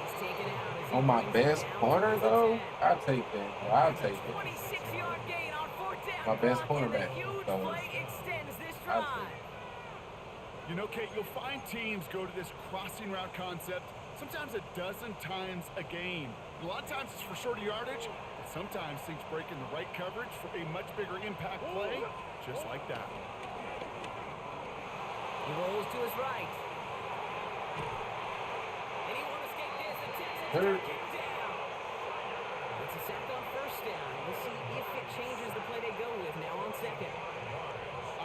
[SPEAKER 6] He's taken out as he
[SPEAKER 1] on my
[SPEAKER 6] brings it
[SPEAKER 1] best
[SPEAKER 6] down
[SPEAKER 1] corner,
[SPEAKER 6] towards the
[SPEAKER 1] though?
[SPEAKER 6] 10.
[SPEAKER 1] I'll take that. I'll take it.
[SPEAKER 6] 26-yard gain on 4th down.
[SPEAKER 1] My best
[SPEAKER 6] And the
[SPEAKER 1] cornerback.
[SPEAKER 6] huge
[SPEAKER 1] So,
[SPEAKER 6] play extends this
[SPEAKER 1] I'll
[SPEAKER 6] drive.
[SPEAKER 1] take
[SPEAKER 7] You know, Kate, you'll find teams go to this crossing route concept sometimes a dozen times a game. And a lot of times it's for shorter yardage, but sometimes things break in the right coverage for a much bigger impact play, just like that.
[SPEAKER 6] He rolls to his right. And he won't escape this. The Texans
[SPEAKER 1] Third.
[SPEAKER 6] are kicked down. It's a sack on 1st down. We'll see if it changes the play they go with now on 2nd.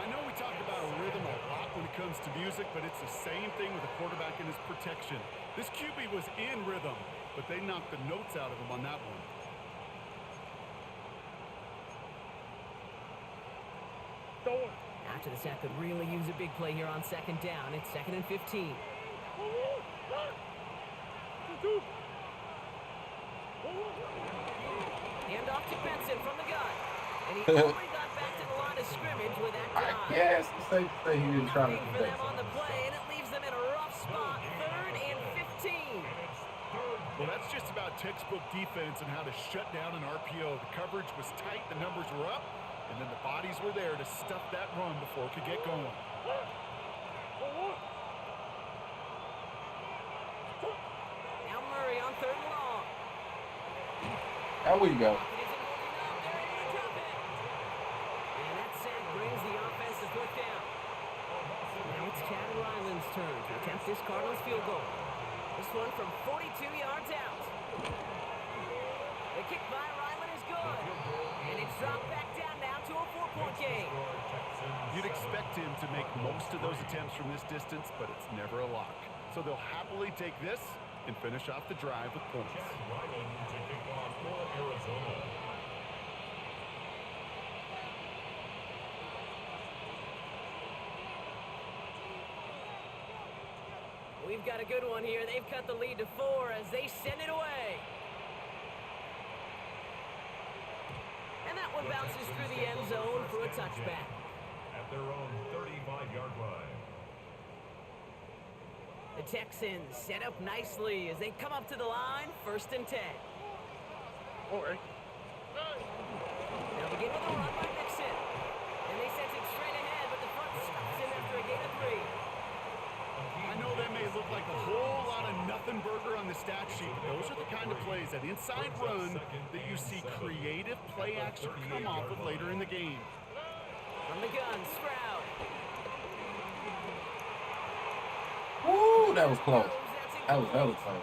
[SPEAKER 7] I know we talk about rhythm a lot when it comes to music, but it's the same thing with a quarterback and his protection. This QB was in rhythm, but they knocked the notes out of him on that one.
[SPEAKER 6] After the sack could really use a big play here on 2nd down. It's 2nd and 15. Hand off to Benson from the gun. And he only got back to the line of scrimmage with that
[SPEAKER 1] I
[SPEAKER 6] drive.
[SPEAKER 1] guess it's safe to say he didn't try to
[SPEAKER 6] Looking for
[SPEAKER 1] protect
[SPEAKER 6] them on the play, and it leaves them in a rough spot. 3rd and 15.
[SPEAKER 7] Well, that's just about textbook defense and how to shut down an RPO. The coverage was tight, the numbers were up, and then the bodies were there to stuff that run before it could get going.
[SPEAKER 6] Now Murray on 3rd and long.
[SPEAKER 1] There we go.
[SPEAKER 6] It isn't holding up. They're able to drop it. And that sack brings the offense to 4th down. Now it's Chad Ryland's turn to attempt this Cardinals field goal. This one from 42 yards out. The kick by Ryland is good. And it's dropped back down now to a 4-point game.
[SPEAKER 7] You'd expect him to make most of those attempts from this distance, but it's never a lock. So they'll happily take this and finish off the drive with points.
[SPEAKER 4] Chad Ryland to kick off for Arizona.
[SPEAKER 6] We've got a good one here. They've cut the lead to 4 as they send it away. And that one bounces through the end zone for a touchback.
[SPEAKER 4] At their own 35-yard line.
[SPEAKER 6] The Texans set up nicely as they come up to the line, 1st and 10.
[SPEAKER 7] All right.
[SPEAKER 6] They'll begin with a run by Mixon. And they send it straight ahead, but the front stops him after a gain of 3.
[SPEAKER 7] I know that may look like a whole lot of nothing burger on the stat sheet, but those are the kind of plays, that inside run, that you see creative play action come off of later in the game.
[SPEAKER 6] From the gun, Stroud.
[SPEAKER 1] Woo, that was close. That was hella close.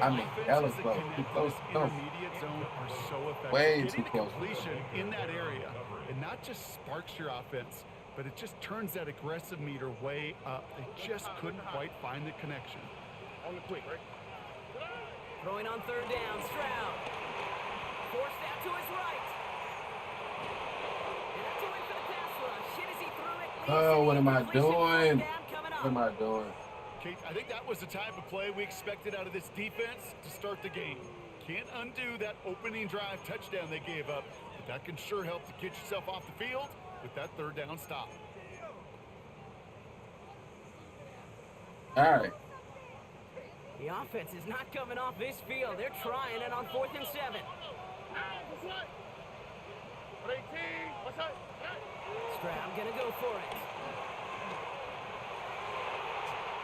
[SPEAKER 1] I mean, hella close. Too close to come.
[SPEAKER 7] Intermediate zone are so effective.
[SPEAKER 1] Way
[SPEAKER 7] Getting
[SPEAKER 1] too
[SPEAKER 7] the
[SPEAKER 1] close.
[SPEAKER 7] completion in that area, it not just sparks your offense, but it just turns that aggressive meter way up. They just couldn't quite find the connection.
[SPEAKER 5] On the quick, right?
[SPEAKER 6] Throwing on 3rd down, Stroud. Forced out to his right. And that's away for the pass rush. Hit as he threw it.
[SPEAKER 1] Oh, what am I
[SPEAKER 6] Completion,
[SPEAKER 1] doing?
[SPEAKER 6] down coming up.
[SPEAKER 1] What am I doing?
[SPEAKER 7] Kate, I think that was the type of play we expected out of this defense to start the game. Can't undo that opening drive touchdown they gave up, but that can sure help to get yourself off the field with that 3rd down stop.
[SPEAKER 1] All right.
[SPEAKER 6] The offense is not coming off this field. They're trying it on 4th and 7. Stroud gonna go for it.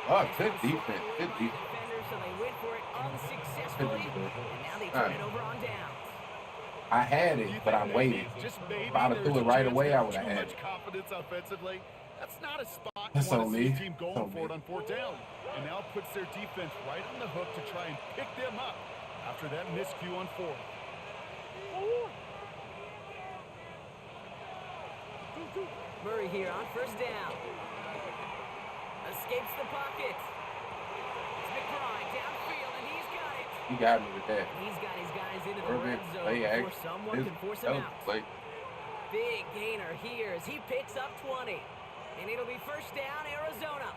[SPEAKER 1] Oh, good defense. Good defense.
[SPEAKER 6] Defenders, so they went for it unsuccessfully, and now they turn it over on downs.
[SPEAKER 1] I had it, but I waited. If I'd have threw it right away, I would have had it.
[SPEAKER 7] Confidence offensively. That's not a spot
[SPEAKER 1] That's
[SPEAKER 7] you want
[SPEAKER 1] on
[SPEAKER 7] to see
[SPEAKER 1] me.
[SPEAKER 7] a team
[SPEAKER 1] That's
[SPEAKER 7] going
[SPEAKER 1] on
[SPEAKER 7] for it
[SPEAKER 1] me.
[SPEAKER 7] on 4th down. And now puts their defense right on the hook to try and pick them up after that miscue on 4th.
[SPEAKER 6] Murray here on 1st down. Escapes the pocket. It's McBride downfield, and he's got it.
[SPEAKER 1] You got me with that.
[SPEAKER 6] He's got his guys into the
[SPEAKER 1] Perfect
[SPEAKER 6] red zone
[SPEAKER 1] play
[SPEAKER 6] before
[SPEAKER 1] action.
[SPEAKER 6] someone can force him out.
[SPEAKER 1] Play.
[SPEAKER 6] Big gainer here as he picks up 20. And it'll be 1st down, Arizona.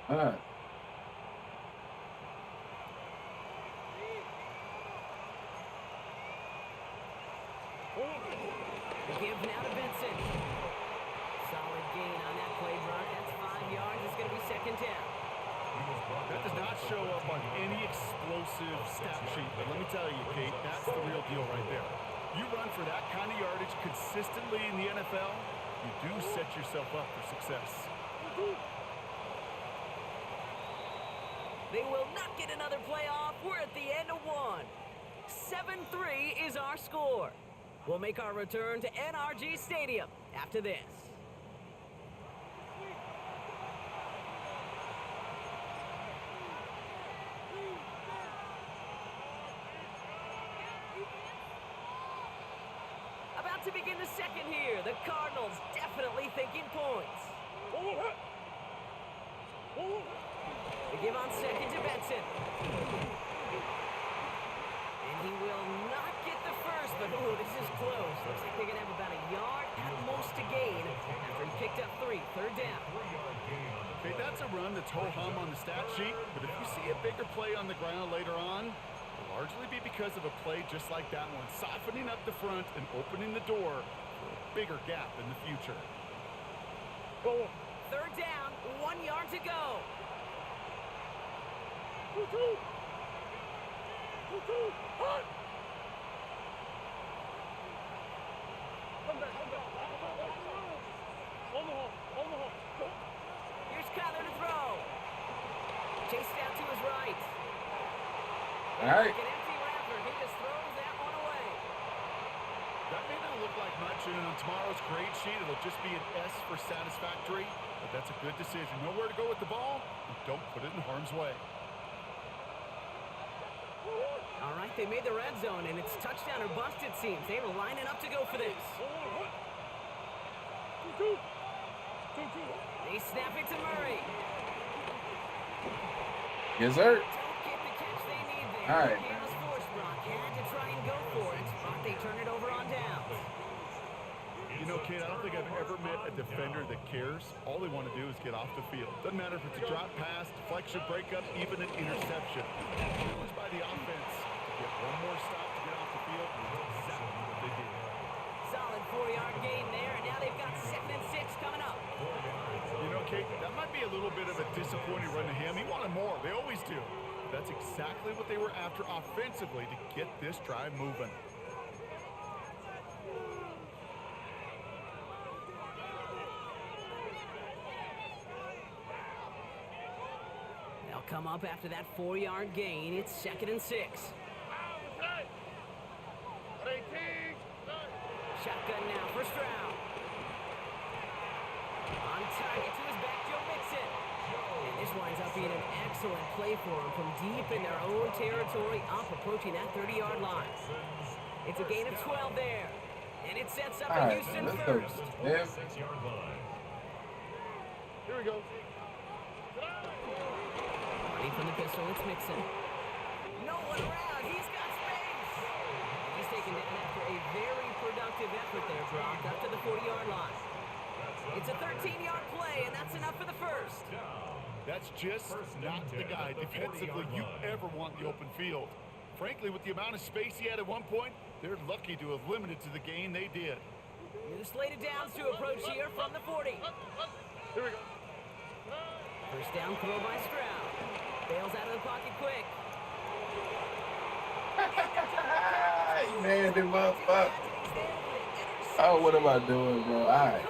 [SPEAKER 6] The give now to Benson. Solid gain on that play drive. That's 5 yards. It's going to be 2nd down.
[SPEAKER 7] That does not show up on any explosive stat sheet, but let me tell you, Kate, that's the real deal right there. You run for that kind of yardage consistently in the NFL, you do set yourself up for success.
[SPEAKER 6] They will not get another playoff. We're at the end of 1. 7-3 is our score. We'll make our return to NRG Stadium after this. About to begin the 2nd here. The Cardinals definitely thinking points. They give on 2nd to Benson. And he will not get the first, but ooh, this is close. Looks like they're going to have about a yard at most to gain after he picked up 3. 3rd down.
[SPEAKER 7] Okay, that's a run that's ho-hum on the stat sheet, but if you see a bigger play on the ground later on, it'll largely be because of a play just like that one, softening up the front and opening the door for a bigger gap in the future.
[SPEAKER 6] 3rd down, 1 yard to go. Here's Kyler to throw. Chased out to his right.
[SPEAKER 1] All right.
[SPEAKER 6] Like an empty wrapper. He just throws that one away.
[SPEAKER 7] That may not look like much, and on tomorrow's grade sheet, it'll just be an S for satisfactory, but that's a good decision. Know where to go with the ball, and don't put it in harm's way.
[SPEAKER 6] All right, they made the red zone, and it's touchdown or bust, it seems. They were lining up to go for this. They snap it to Murray.
[SPEAKER 1] Yes, sir.
[SPEAKER 6] Don't get the catch they need there.
[SPEAKER 1] All right,
[SPEAKER 6] The game was forced, Brock. Had to try and go for it, but they turn it over on downs.
[SPEAKER 7] You know, Kate, I don't think I've ever met a defender that cares. All they want to do is get off the field. Doesn't matter if it's a drop pass, deflection, breakup, even an interception. Challenged by the offense to get one more stop to get off the field, and that's exactly what they did.
[SPEAKER 6] Solid 4-yard gain there, and now they've got 2nd and 6 coming up.
[SPEAKER 7] You know, Kate, that might be a little bit of a disappointing run to him. He wanted more. They always do. That's exactly what they were after offensively to get this drive moving.
[SPEAKER 6] They'll come up after that 4-yard gain. It's 2nd and 6. Shotgun now for Stroud. On target to his back, Joe Mixon. And this winds up being an excellent play for him from deep in their own territory, up approaching that 30-yard line. It's a gain of 12 there. And it sets up
[SPEAKER 1] All
[SPEAKER 6] a
[SPEAKER 1] right,
[SPEAKER 6] Houston
[SPEAKER 1] let's go.
[SPEAKER 6] first.
[SPEAKER 1] Yeah.
[SPEAKER 4] 6-yard line.
[SPEAKER 7] Here we go.
[SPEAKER 6] Running from the pistol, it's Mixon. No one around. He's got space. He's taken down after a very productive effort there, Brock, up to the 40-yard line. It's a 13-yard play, and that's enough for the first.
[SPEAKER 7] That's just not the guy defensively you ever want in the open field. Frankly, with the amount of space he had at one point, they're lucky to have limited to the gain they did.
[SPEAKER 6] New slated downs to approach here from the 40.
[SPEAKER 7] Here we go.
[SPEAKER 6] First down throw by Stroud. Bails out of the pocket quick.
[SPEAKER 1] Hey, man, them motherfuckers. Oh, what am I doing, bro? All right.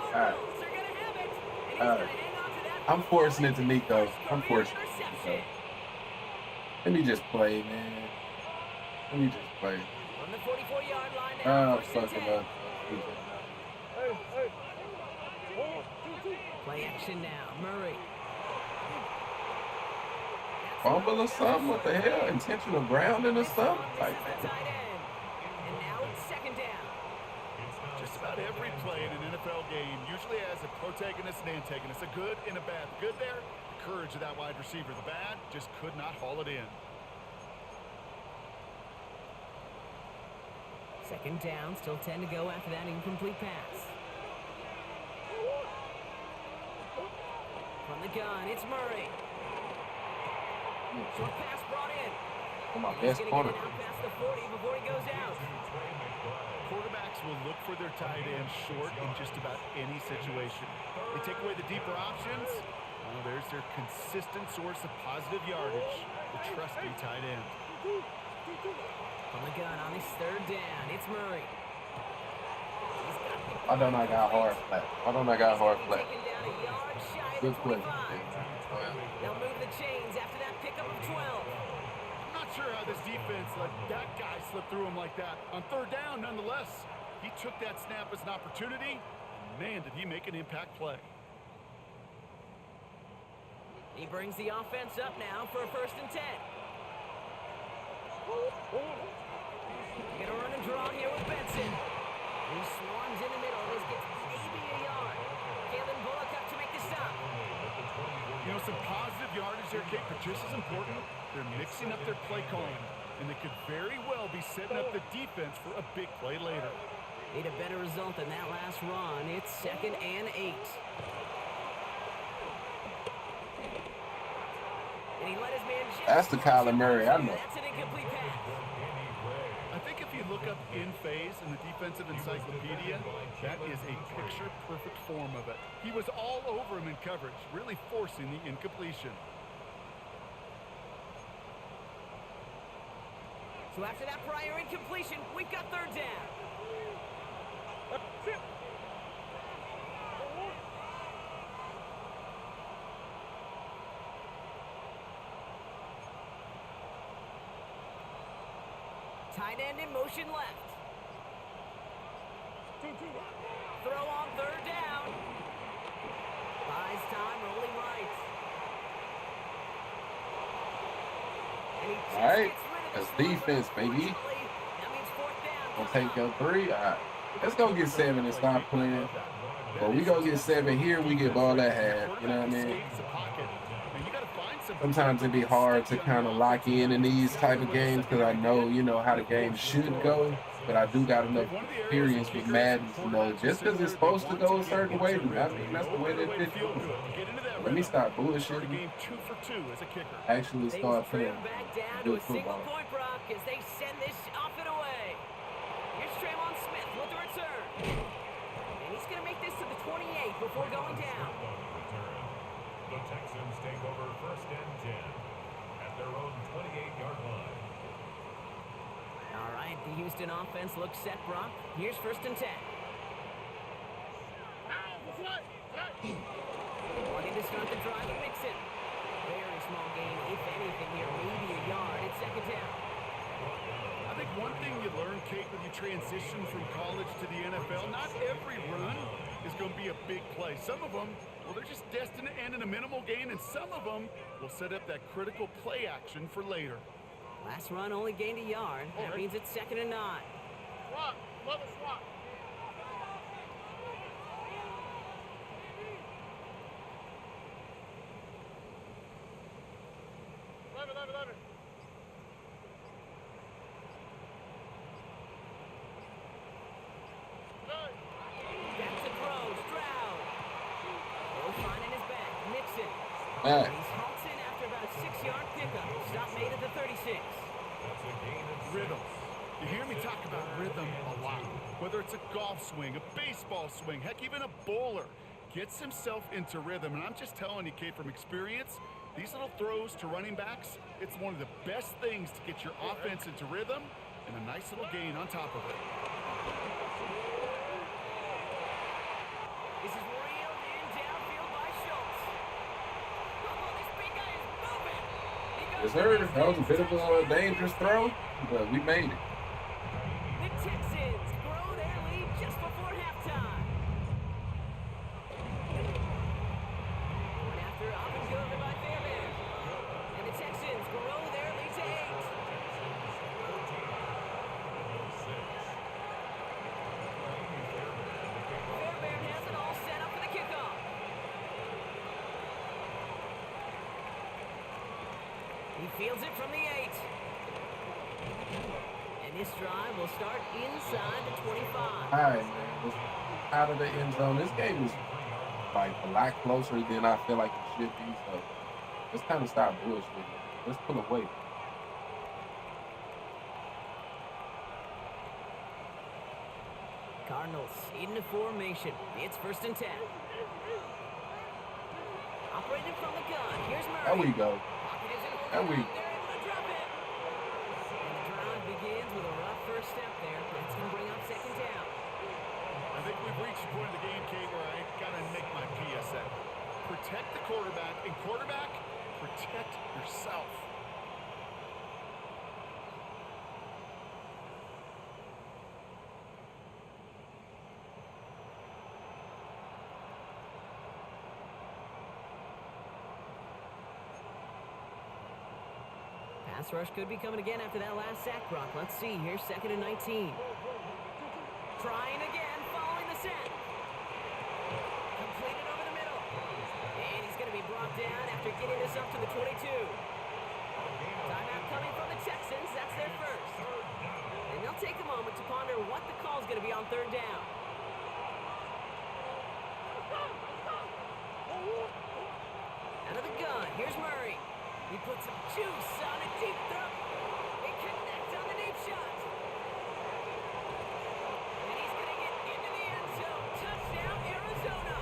[SPEAKER 1] I'm forcing it to Nico. I'm forcing it to Nico. Let me just play, man. Let me just play.
[SPEAKER 6] On the 44-yard line now.
[SPEAKER 1] Oh, fucking up.
[SPEAKER 6] Play action now. Murray.
[SPEAKER 1] Fumble or something? What the hell? Intentional grounding or something? Like
[SPEAKER 6] This is the tight end. And now it's 2nd down.
[SPEAKER 7] Just about every play in an NFL game usually has a protagonist and antagonist, a good and a bad. The good there, the courage of that wide receiver. The bad, just could not haul it in.
[SPEAKER 6] 2nd down, still 10 to go after that incomplete pass. From the gun, it's Murray. Short pass brought in.
[SPEAKER 1] Oh, my
[SPEAKER 6] He's
[SPEAKER 1] best
[SPEAKER 6] going to
[SPEAKER 1] corner.
[SPEAKER 6] get it out past the 40 before he goes out.
[SPEAKER 7] Quarterbacks will look for their tight end short in just about any situation. They take away the deeper options. Oh, there's their consistent source of positive yardage, the trusty tight end.
[SPEAKER 6] From the gun on his 3rd down, it's Murray.
[SPEAKER 1] I don't know I got hard flat.
[SPEAKER 6] Taken down a yard shy of the
[SPEAKER 1] Good play.
[SPEAKER 6] 25. They'll move the chains after that pickup of 12.
[SPEAKER 7] I'm not sure how this defense let that guy slip through him like that. On 3rd down, nonetheless, he took that snap as an opportunity. Man, did he make an impact play.
[SPEAKER 6] He brings the offense up now for a 1st and 10. Gonna run and draw here with Benson. He swarms in the middle. This gets maybe a yard. Kalen Bullock up to make the stop.
[SPEAKER 7] You know, some positive yardage there, Kate, but just as important, they're mixing up their play calling, and they could very well be setting up the defense for a big play later.
[SPEAKER 6] Need a better result than that last run. It's 2nd and 8. And he let his man just
[SPEAKER 1] That's the Kyler Murray I know.
[SPEAKER 6] That's an incomplete pass.
[SPEAKER 7] I think if you look up in phase in the defensive encyclopedia, that is a picture-perfect form of it. He was all over him in coverage, really forcing the incompletion.
[SPEAKER 6] So after that prior incompletion, we've got 3rd down. Tight end in motion left. Throw on 3rd down. Buys time, rolling right. And he just
[SPEAKER 1] All right.
[SPEAKER 6] gets rid of
[SPEAKER 1] That's
[SPEAKER 6] this
[SPEAKER 1] defense,
[SPEAKER 6] one,
[SPEAKER 1] baby.
[SPEAKER 6] unfortunately. That means 4th down.
[SPEAKER 1] Gonna take your 3. All right. Let's go get 7 and stop playing. But we go get 7 here, we get ball at half. You know what I mean? Sometimes it'd be hard to kind of lock in these type of games because I know, you know, how the game should go. But I do got enough experience with Madden to know just because it's supposed to go a certain way, does not mean that's the way that it's going. Let me stop bullshitting. Actually start playing good football.
[SPEAKER 6] As they send this off and away. Here's Traylon Smith with the return. And he's going to make this to the 28 before going down.
[SPEAKER 4] The Texans take over 1st and 10 at their own 28-yard line.
[SPEAKER 6] All right, the Houston offense looks set, Brock. Here's 1st and 10. Wanting to start the drive and mix it. Very small gain, if anything here, maybe a yard. It's 2nd down.
[SPEAKER 7] I think one thing you learn, Kate, when you transition from college to the NFL, not every run is going to be a big play. Some of them, well, they're just destined to end in a minimal gain, and some of them will set up that critical play action for later.
[SPEAKER 6] Last run only gained a yard. That means it's 2nd and 9.
[SPEAKER 5] Swat. Love a swat. Love it.
[SPEAKER 6] Back to throw. Stroud. Finding his back. Mixon.
[SPEAKER 1] Back.
[SPEAKER 6] He's halts in after about a 6-yard pickup. Stop made at the 36.
[SPEAKER 7] Rhythm. You hear me talk about rhythm a lot. Whether it's a golf swing, a baseball swing, heck, even a bowler gets himself into rhythm. And I'm just telling you, Kate, from experience, these little throws to running backs, it's one of the best things to get your offense into rhythm and a nice little gain on top of it.
[SPEAKER 6] This is reeled in downfield by Schultz. Oh, this big guy is moving.
[SPEAKER 1] Yes, sir. That was a bit of a dangerous throw, but we made it.
[SPEAKER 6] The Texans grow their lead just before halftime. Going after up and good by Fairbairn. And the Texans grow their lead to 8. Fairbairn has it all set up for the kickoff. He fields it from the 8. And this drive will start inside the 25.
[SPEAKER 1] All right, man. Let's out of the end zone. This game is like a lot closer than I feel like it should be. So let's kind of stop bullshitting. Let's pull away.
[SPEAKER 6] Cardinals into formation. It's 1st and 10. Operating from the gun. Here's Murray.
[SPEAKER 1] There we go.
[SPEAKER 6] Pocket isn't holding
[SPEAKER 1] There we
[SPEAKER 6] up. They're able to drop it. And the drive begins with a rough first step there. That's going to bring up 2nd down.
[SPEAKER 7] I think we've reached the point of the game, Kate, where I got to make my PSA. Protect the quarterback, and quarterback, protect yourself.
[SPEAKER 6] Pass rush could be coming again after that last sack, Brock. Let's see. Here's 2nd and 19. Trying again, following the set. Completed over the middle. And he's going to be brought down after getting this up to the 22. Timeout coming from the Texans. That's their first. And they'll take a moment to ponder what the call is going to be on 3rd down. Out of the gun. Here's Murray. He puts some juice on a deep throw. He connects on the deep shot. And he's going to get into the end zone. Touchdown, Arizona.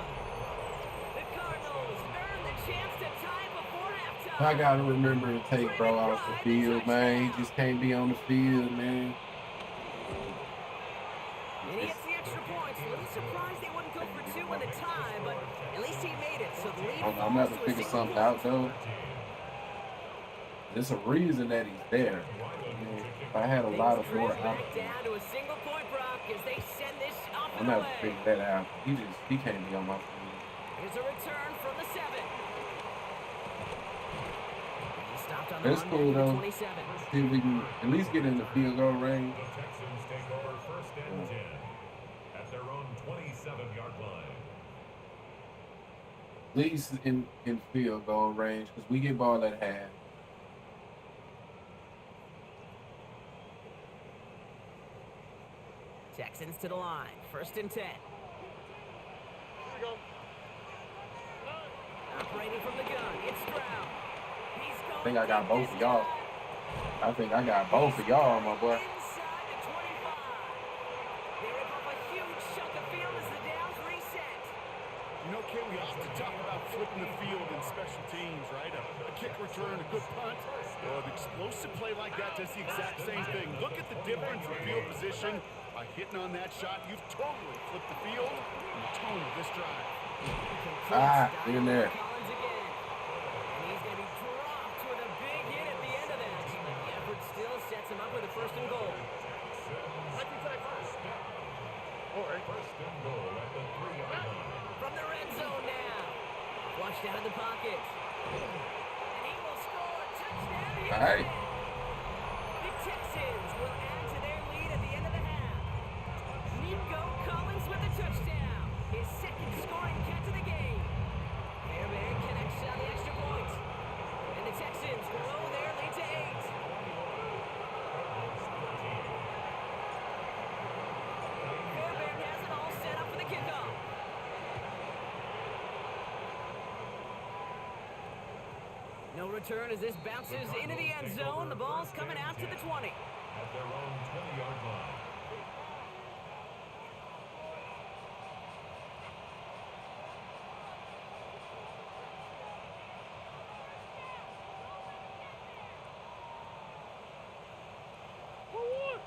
[SPEAKER 6] The Cardinals earn the chance to tie before halftime.
[SPEAKER 1] I gotta remember to take bro off the field, man. He just can't be on the field, man.
[SPEAKER 6] And he gets the extra points. A little surprised they wouldn't go for 2 in the tie, but at least he made it. So the lead
[SPEAKER 1] I'm
[SPEAKER 6] falls
[SPEAKER 1] gonna have to
[SPEAKER 6] to a
[SPEAKER 1] figure
[SPEAKER 6] single
[SPEAKER 1] something
[SPEAKER 6] point.
[SPEAKER 1] out though. There's a reason that he's there. I mean, if I had a lot of more
[SPEAKER 6] Back
[SPEAKER 1] options,
[SPEAKER 6] down to a single point, Brock, as they send this off
[SPEAKER 1] I'm
[SPEAKER 6] and
[SPEAKER 1] gonna have to
[SPEAKER 6] away.
[SPEAKER 1] figure that out. He can't be on my field.
[SPEAKER 6] Here's a return from the 7. He stopped on the
[SPEAKER 1] That's
[SPEAKER 6] run
[SPEAKER 1] cool
[SPEAKER 6] back to the
[SPEAKER 1] though.
[SPEAKER 6] 27.
[SPEAKER 1] See if we can at least get in the field goal range.
[SPEAKER 4] The Texans take over 1st and 10 at their own 27-yard line.
[SPEAKER 1] least in field goal range because we get ball at half.
[SPEAKER 6] Texans to the line. 1st and 10. Operating from the gun. It's Thru. He's going
[SPEAKER 1] I think I got both of
[SPEAKER 6] this
[SPEAKER 1] y'all.
[SPEAKER 6] time.
[SPEAKER 1] I think I got both of y'all, my boy.
[SPEAKER 6] Inside the 25. They rip off a huge chunk of field as the downs reset.
[SPEAKER 7] You know, Kay, we often talk about flipping the field in special teams, right? A kick return, a good punt. Well, an explosive play like that does the exact same thing. Look at the difference in field position. By hitting on that shot, you've totally flipped the field and the tone of this drive.
[SPEAKER 1] Get in there.
[SPEAKER 6] Collins again. And he's going to be dropped with a big hit at the end of that. The effort still sets him up with a 1st and goal.
[SPEAKER 4] First and goal at the 3-yard line.
[SPEAKER 6] From the red zone now. Flushed out of the pocket. And he will score a touchdown.
[SPEAKER 1] All right.
[SPEAKER 6] The Texans will add to their lead at the end of the half. Nico Collins with a touchdown. His 2nd scoring catch of the game. Fairbairn connects on the extra point. And the Texans grow their lead to 8. Fairbairn has it all set up for the kickoff. No return as this bounces into the end zone. The ball's coming out to the 20.
[SPEAKER 4] At their own 20-yard line.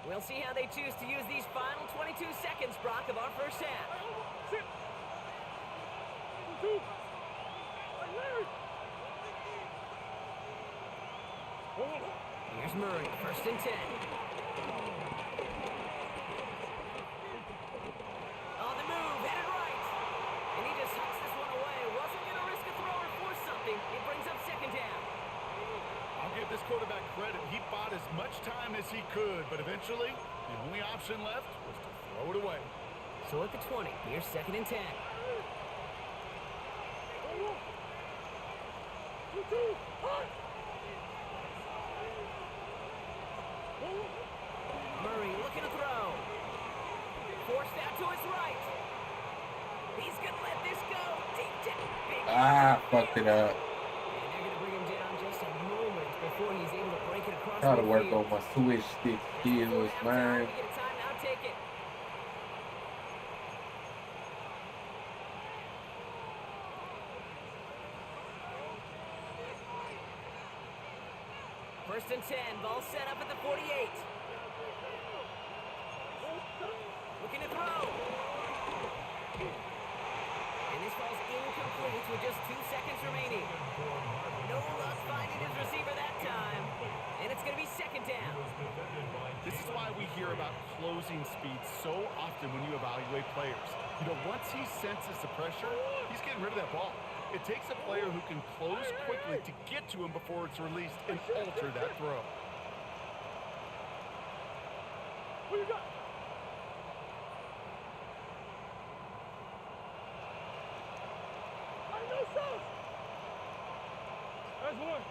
[SPEAKER 6] We'll see how they choose to use these final 22 seconds, Brock, of our first half. Here's Murray, 1st and 10. On the move, headed right. And he just hucks this one away. Wasn't going to risk a throw or force something. It brings up 2nd down.
[SPEAKER 7] I'll give this quarterback credit. He bought as much time as he could, but eventually, the only option left was to throw it away.
[SPEAKER 6] So at the 20, here's 2nd and 10. Murray looking to throw. Forced out to his right. He's going to let this go. Deep down.
[SPEAKER 1] Fucked it up.
[SPEAKER 6] And they're going to bring him down just a moment before he's able to break it across
[SPEAKER 1] Try to
[SPEAKER 6] the
[SPEAKER 1] work
[SPEAKER 6] field.
[SPEAKER 1] on my switch stick skills, man.
[SPEAKER 6] We get a timeout, take it. First and 10, ball set up at the 48. Looking to throw. And this ball's incomplete with just 2 seconds remaining. No luck finding his receiver that time. And it's going to be 2nd down.
[SPEAKER 7] This is why we hear about closing speed so often when you evaluate players. You know, once he senses the pressure, he's getting rid of that ball. It takes a player who can close quickly to get to him before it's released and alter that throw.
[SPEAKER 5] What you got? I know some. That's one.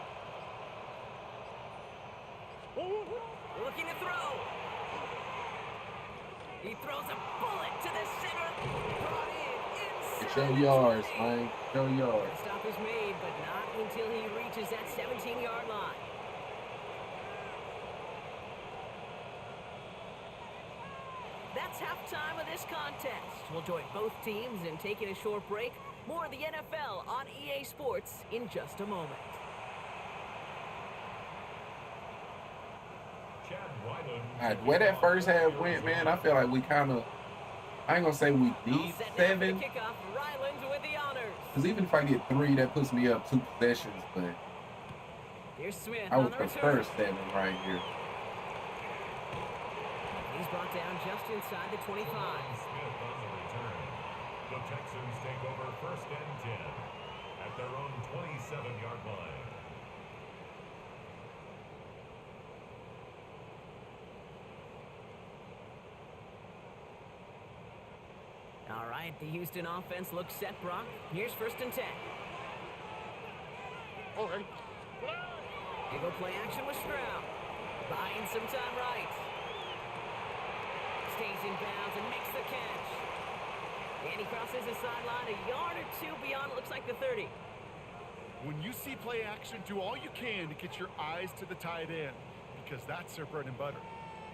[SPEAKER 6] Looking to throw. He throws a bullet to the center. Brought in inside.
[SPEAKER 1] Show yards, man. Show yards.
[SPEAKER 6] The stop is made, but not until he reaches that 17-yard line. That's halftime of this contest. We'll join both teams in taking a short break. More of the NFL on EA Sports in just a moment.
[SPEAKER 1] Where that first half went, man, I feel like we kind of, I ain't gonna say we need 7.
[SPEAKER 6] Kickoff, Ryland with the honors.
[SPEAKER 1] Because even if I get 3, that puts me up 2 possessions. But
[SPEAKER 6] Here's Smith
[SPEAKER 1] I
[SPEAKER 6] on
[SPEAKER 1] would
[SPEAKER 6] the
[SPEAKER 1] prefer
[SPEAKER 6] return.
[SPEAKER 1] 7 right here.
[SPEAKER 6] He's brought down just inside the 25.
[SPEAKER 4] Smith on the return. The Texans take over 1st and 10 at their own 27-yard line.
[SPEAKER 6] All right. right, the Houston offense looks set, Brock. Here's 1st and 10.
[SPEAKER 7] All right.
[SPEAKER 6] They go play action with Stroud. Buying some time right. Stays in bounds and makes the catch. And he crosses the sideline a yard or two beyond, it looks like the 30.
[SPEAKER 7] When you see play action, do all you can to get your eyes to the tight end, because that's their bread and butter.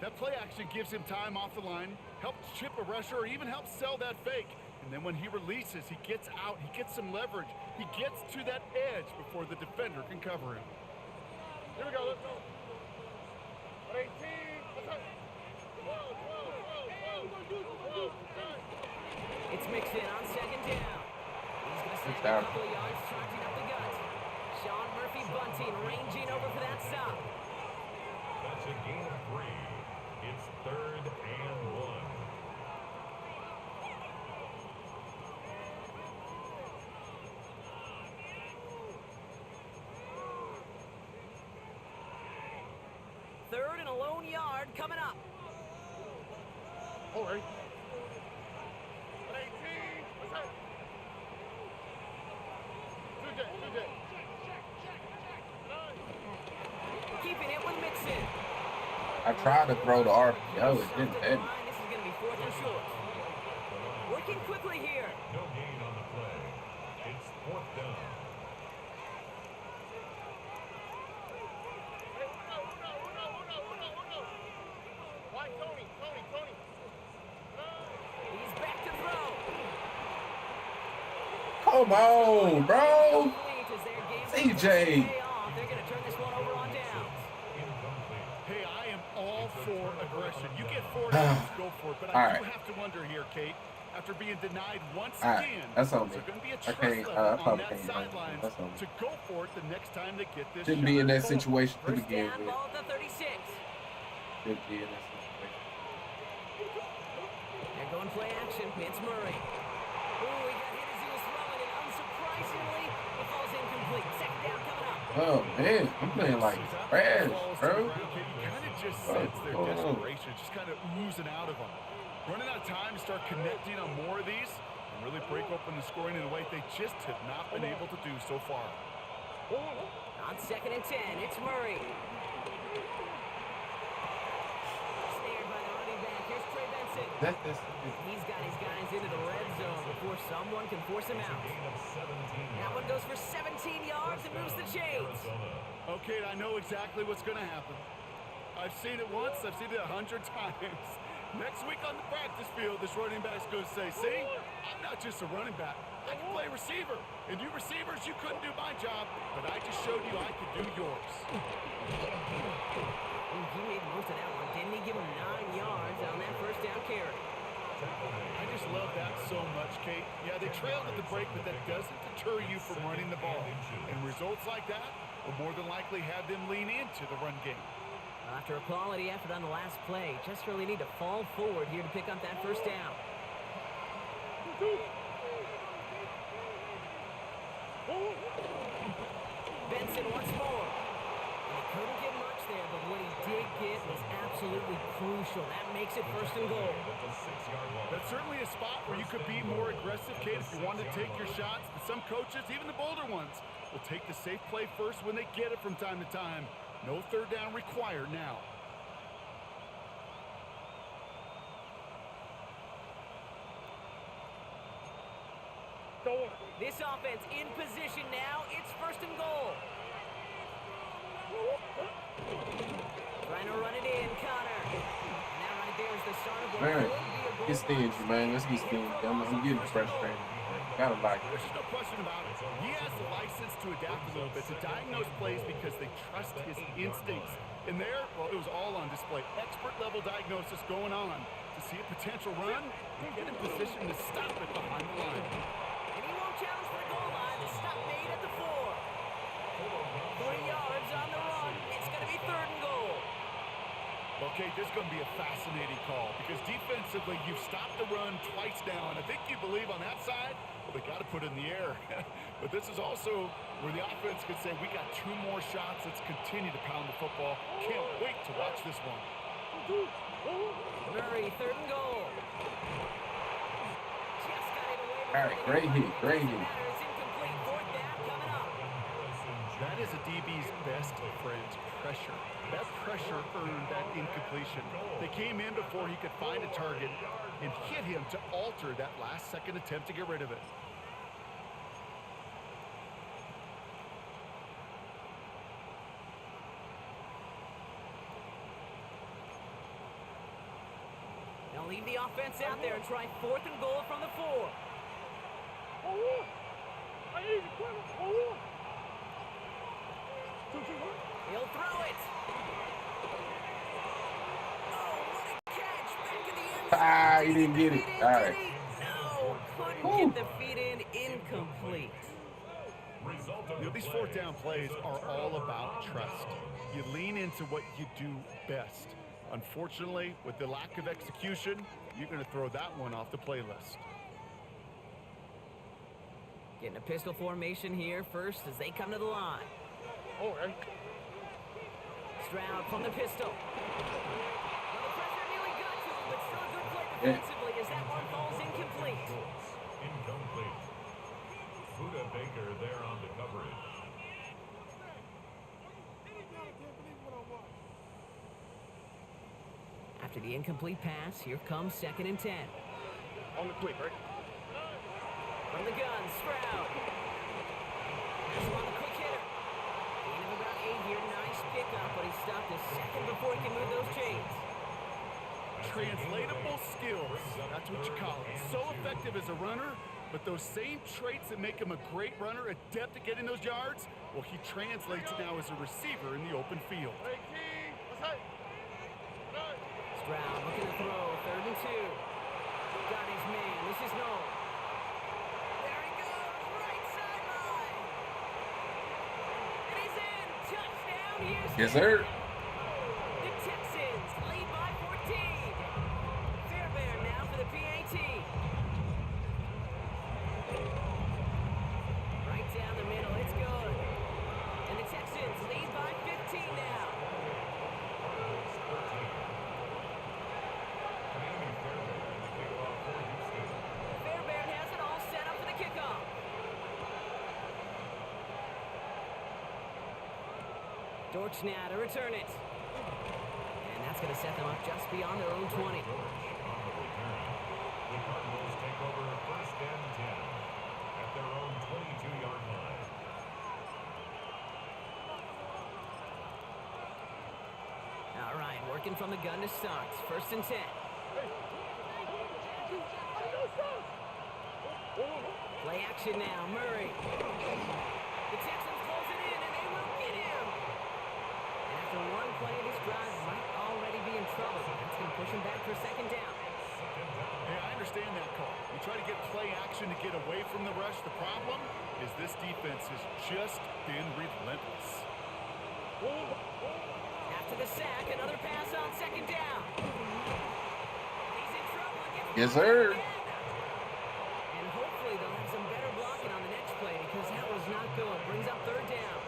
[SPEAKER 7] That play action gives him time off the line, helps chip a rusher, or even helps sell that fake. And then when he releases, he gets out, he gets some leverage. He gets to that edge before the defender can cover him.
[SPEAKER 5] Here we go, let's go. 18, let's go. Whoa.
[SPEAKER 6] It's mixed in on 2nd down. He's going to send a
[SPEAKER 1] down.
[SPEAKER 6] couple of yards, charging up the gut. Sean Murphy Bunting ranging over for that stop.
[SPEAKER 4] That's a gain of 3. It's 3rd and 1.
[SPEAKER 6] Third and a lone yard coming up.
[SPEAKER 7] All right.
[SPEAKER 5] 18, let's go. 2J.
[SPEAKER 6] Keeping it with Mixon.
[SPEAKER 1] I tried to throw the RPO. It didn't hit.
[SPEAKER 6] This is going to be 4th and short. Working quickly here.
[SPEAKER 4] No gain on the play. It's 4th down.
[SPEAKER 5] Why, Tony?
[SPEAKER 6] He's back to throw.
[SPEAKER 1] Come on, bro. CJ.
[SPEAKER 6] They're going to turn this one over on downs.
[SPEAKER 7] Hey, I am all for aggression. You get 4 downs, go for it. But I do have to wonder here, Kate, after being denied once again,
[SPEAKER 1] that's on
[SPEAKER 7] is
[SPEAKER 1] me.
[SPEAKER 7] there going to be a
[SPEAKER 1] I
[SPEAKER 7] trust
[SPEAKER 1] can't,
[SPEAKER 7] level on
[SPEAKER 1] probably
[SPEAKER 7] that
[SPEAKER 1] can't run.
[SPEAKER 7] sideline
[SPEAKER 1] That's on me.
[SPEAKER 7] to go for it the next time they get this
[SPEAKER 1] Shouldn't
[SPEAKER 7] shot?
[SPEAKER 1] be in that situation to
[SPEAKER 6] First
[SPEAKER 1] begin
[SPEAKER 6] down,
[SPEAKER 1] with.
[SPEAKER 6] ball at the 36.
[SPEAKER 1] Shouldn't be in that situation.
[SPEAKER 6] They're going play action. It's Murray. Ooh, he got hit as he was throwing, and unsurprisingly, it falls incomplete. 2nd down coming up.
[SPEAKER 1] Oh man, I'm playing like trash, bro.
[SPEAKER 7] You kind of just sense their desperation, just kind of oozing out of them. Running out of time to start connecting on more of these and really break open the scoring in a way they just have not been able to do so far.
[SPEAKER 6] On 2nd and 10, it's Murray. Snared by the running back. Here's Trey Benson. He's got his guys into the red zone before someone can force him out. That one goes for 17 yards and moves the chains.
[SPEAKER 7] Okay, I know exactly what's going to happen. I've seen it once, I've seen it 100 times. Next week on the practice field, this running back's going to say, see, I'm not just a running back. I can play receiver. And you receivers, you couldn't do my job, but I just showed you I could do yours.
[SPEAKER 6] Ooh, he made most of that one. Didn't he give him 9 yards on that first down carry?
[SPEAKER 7] I just love that so much, Kate. Yeah, they trailed at the break, but that doesn't deter you from running the ball. And results like that will more than likely have them lean into the run game.
[SPEAKER 6] After a quality effort on the last play, just really need to fall forward here to pick up that first down. Benson once more. And he couldn't get much there, but what he did get was absolutely crucial. That makes it 1st and goal.
[SPEAKER 7] That's certainly a spot where you could be more aggressive, Kate, if you want to take your shots. But some coaches, even the bolder ones, will take the safe play first when they get it from time to time. No 3rd down required now.
[SPEAKER 6] This offense in position now. It's 1st and goal. Trying to run it in, Connor. And that right there is the start of what
[SPEAKER 1] Man,
[SPEAKER 6] could be a goal
[SPEAKER 1] get stingy, man. Let's get stingy. I'm getting frustrated. Gotta like it.
[SPEAKER 7] There's just no question about it. He has the license to adapt a little bit, to diagnose plays because they trust his instincts. And there, well, it was all on display. Expert level diagnosis going on to see a potential run and get in position to stop it behind the line.
[SPEAKER 6] And he won't challenge for the goal line. The stop made at the 4. 3 yards on the run. It's going to be 3rd and goal.
[SPEAKER 7] Okay, this is going to be a fascinating call because defensively, you've stopped the run twice now, and I think you believe on that side, well, they got to put it in the air. But this is also where the offense could say, we got 2 more shots. Let's continue to pound the football. Can't wait to watch this one.
[SPEAKER 6] Murray, 3rd and goal. Just got
[SPEAKER 1] All right, great hit, great hit.
[SPEAKER 6] It's incomplete. Fourth down coming up.
[SPEAKER 7] That is a DB's best friend, pressure. That pressure earned that incompletion. They came in before he could find a target and hit him to alter that last-second attempt to get rid of it.
[SPEAKER 6] They'll leave the offense out there and try fourth and goal from the 4. He'll throw it. Oh, what a catch. Back in the end zone.
[SPEAKER 1] Ah,
[SPEAKER 6] Did
[SPEAKER 1] he didn't get
[SPEAKER 6] the
[SPEAKER 1] it.
[SPEAKER 6] feet in?
[SPEAKER 1] All
[SPEAKER 6] Did
[SPEAKER 1] right.
[SPEAKER 6] he? No, couldn't
[SPEAKER 1] Woo.
[SPEAKER 6] get the feet in. Incomplete.
[SPEAKER 7] You know, these fourth down plays are all about trust. You lean into what you do best. Unfortunately, with the lack of execution, you're going to throw that one off the playlist.
[SPEAKER 6] Getting a pistol formation here first as they come to the line. Stroud from the pistol. Well, the pressure nearly got to him, but still a good play defensively as that one falls incomplete.
[SPEAKER 4] Incomplete. Buda Baker there on the coverage.
[SPEAKER 6] After the incomplete pass, here comes 2nd and 10.
[SPEAKER 5] On the quick, right?
[SPEAKER 6] From the gun, Stroud. Pass along the quick hitter. Gain of about 8 here. Nice pickup, but he stopped a second before he can move those chains.
[SPEAKER 7] Translatable skills. That's what you call it. So effective as a runner, but those same traits that make him a great runner, adept at getting those yards, well, he translates now as a receiver in the open field.
[SPEAKER 6] Stroud looking to throw. 3rd and 2. Got his man. This is no. There he goes. Right sideline. And he's in. Touchdown, Houston.
[SPEAKER 1] Yes, sir.
[SPEAKER 6] The Texans lead by 14. Fairbairn now for the PAT. Right down the middle. It's good. And the Texans lead by 15 now. Fairbairn has it all set up for the kickoff. Dortch now to return it. And that's going to set them up just beyond their own 20.
[SPEAKER 4] On the return. The Cardinals take over 1st and 10 at their own 22-yard line.
[SPEAKER 6] All right, working from the gun to start. 1st and 10. Play action now, Murray. The Texans close it in, and they will get him. And after one play, this drive might already be in trouble. That's going to push him back for 2nd down.
[SPEAKER 7] Hey, I understand that call. You try to get play action to get away from the rush. The problem is this defense has just been relentless.
[SPEAKER 6] After the sack, another pass on 2nd down. He's in trouble against
[SPEAKER 1] Yes, sir.
[SPEAKER 6] and hopefully they'll have some better blocking on the next play because that was not good. Brings up 3rd down.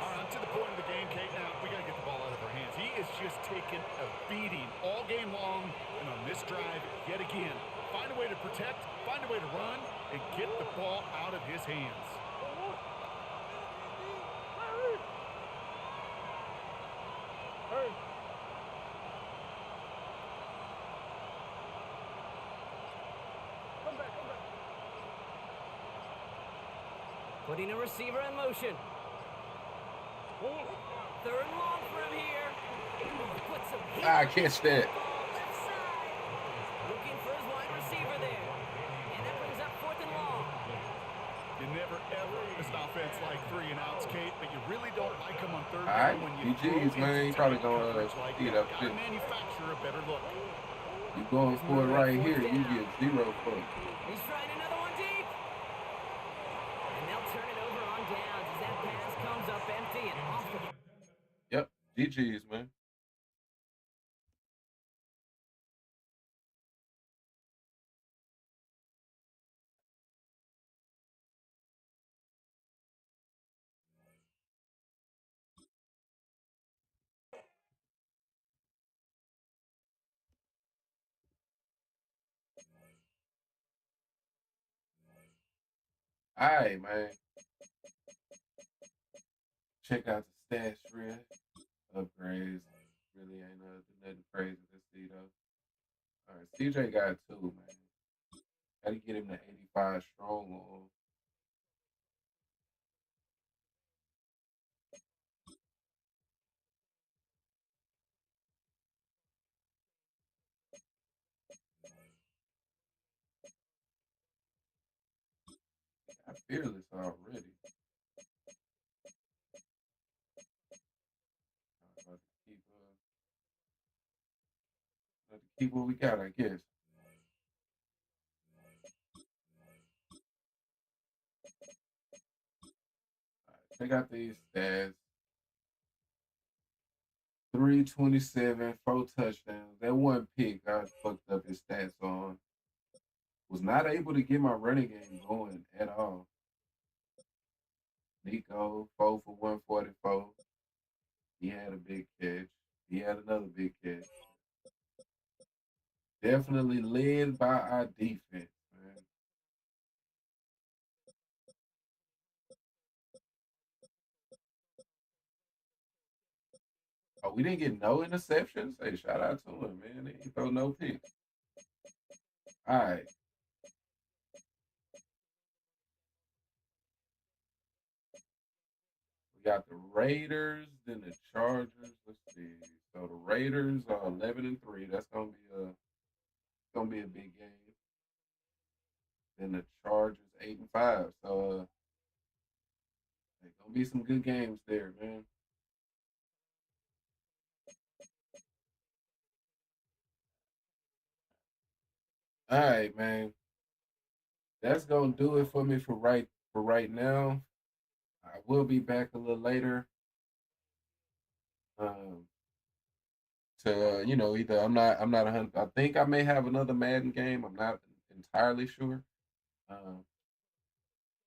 [SPEAKER 7] All right, to the point of the game, Kate. Now, we got to get the ball out of our hands. He is just taking a beating all game long, and on this drive, yet again, find a way to protect, find a way to run, and get the ball out of his hands.
[SPEAKER 6] Putting a receiver in motion. 3rd and long for him here. Puts some heat
[SPEAKER 1] Ah,
[SPEAKER 6] on
[SPEAKER 1] catch
[SPEAKER 6] the
[SPEAKER 1] that.
[SPEAKER 6] ball left side. Looking for his wide receiver there. And that brings up 4th and long.
[SPEAKER 7] You never, ever, as an offense like 3 and outs, Kate, but you really don't like them on 3rd
[SPEAKER 1] All right,
[SPEAKER 7] down when you
[SPEAKER 1] GG's,
[SPEAKER 7] throw
[SPEAKER 1] man.
[SPEAKER 7] into
[SPEAKER 1] He probably
[SPEAKER 7] tight
[SPEAKER 1] gonna
[SPEAKER 7] coverage like
[SPEAKER 1] speed
[SPEAKER 7] that.
[SPEAKER 1] up
[SPEAKER 7] Gotta
[SPEAKER 1] too.
[SPEAKER 7] manufacture a better look.
[SPEAKER 1] You going for it right here, you get 0 points.
[SPEAKER 6] He's trying another one deep. And they'll turn it over on downs as that pass comes up empty and off the
[SPEAKER 1] Yep, GG's, man. All right, man. Check out the stats real upgrades. Really ain't nothing crazy to see though. All right, CJ got 2, man. Gotta get him to 85 strong on. Got fearless already. About to keep what we got, I guess. All right, check out these stats. 327, 4 touchdowns. That one pick I fucked up his stats on. Was not able to get my running game going at all. Nico, 4 for 144. He had a big catch. He had another big catch. Definitely led by our defense, man. Oh, we didn't get no interceptions. Hey, shout out to him, man. He throw no picks. All right. We got the Raiders, then the Chargers. Let's see. So the Raiders are 11-3. That's gonna be a big game. Then the Chargers 8-5. So there's gonna be some good games there, man. All right, man. That's gonna do it for me for right now. I will be back a little later. Um, to either I'm not 100. I think I may have another Madden game. I'm not entirely sure. Um,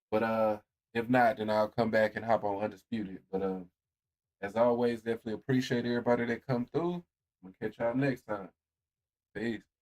[SPEAKER 1] but if not, then I'll come back and hop on Undisputed. But as always, definitely appreciate everybody that come through. I'm gonna catch y'all next time. Peace.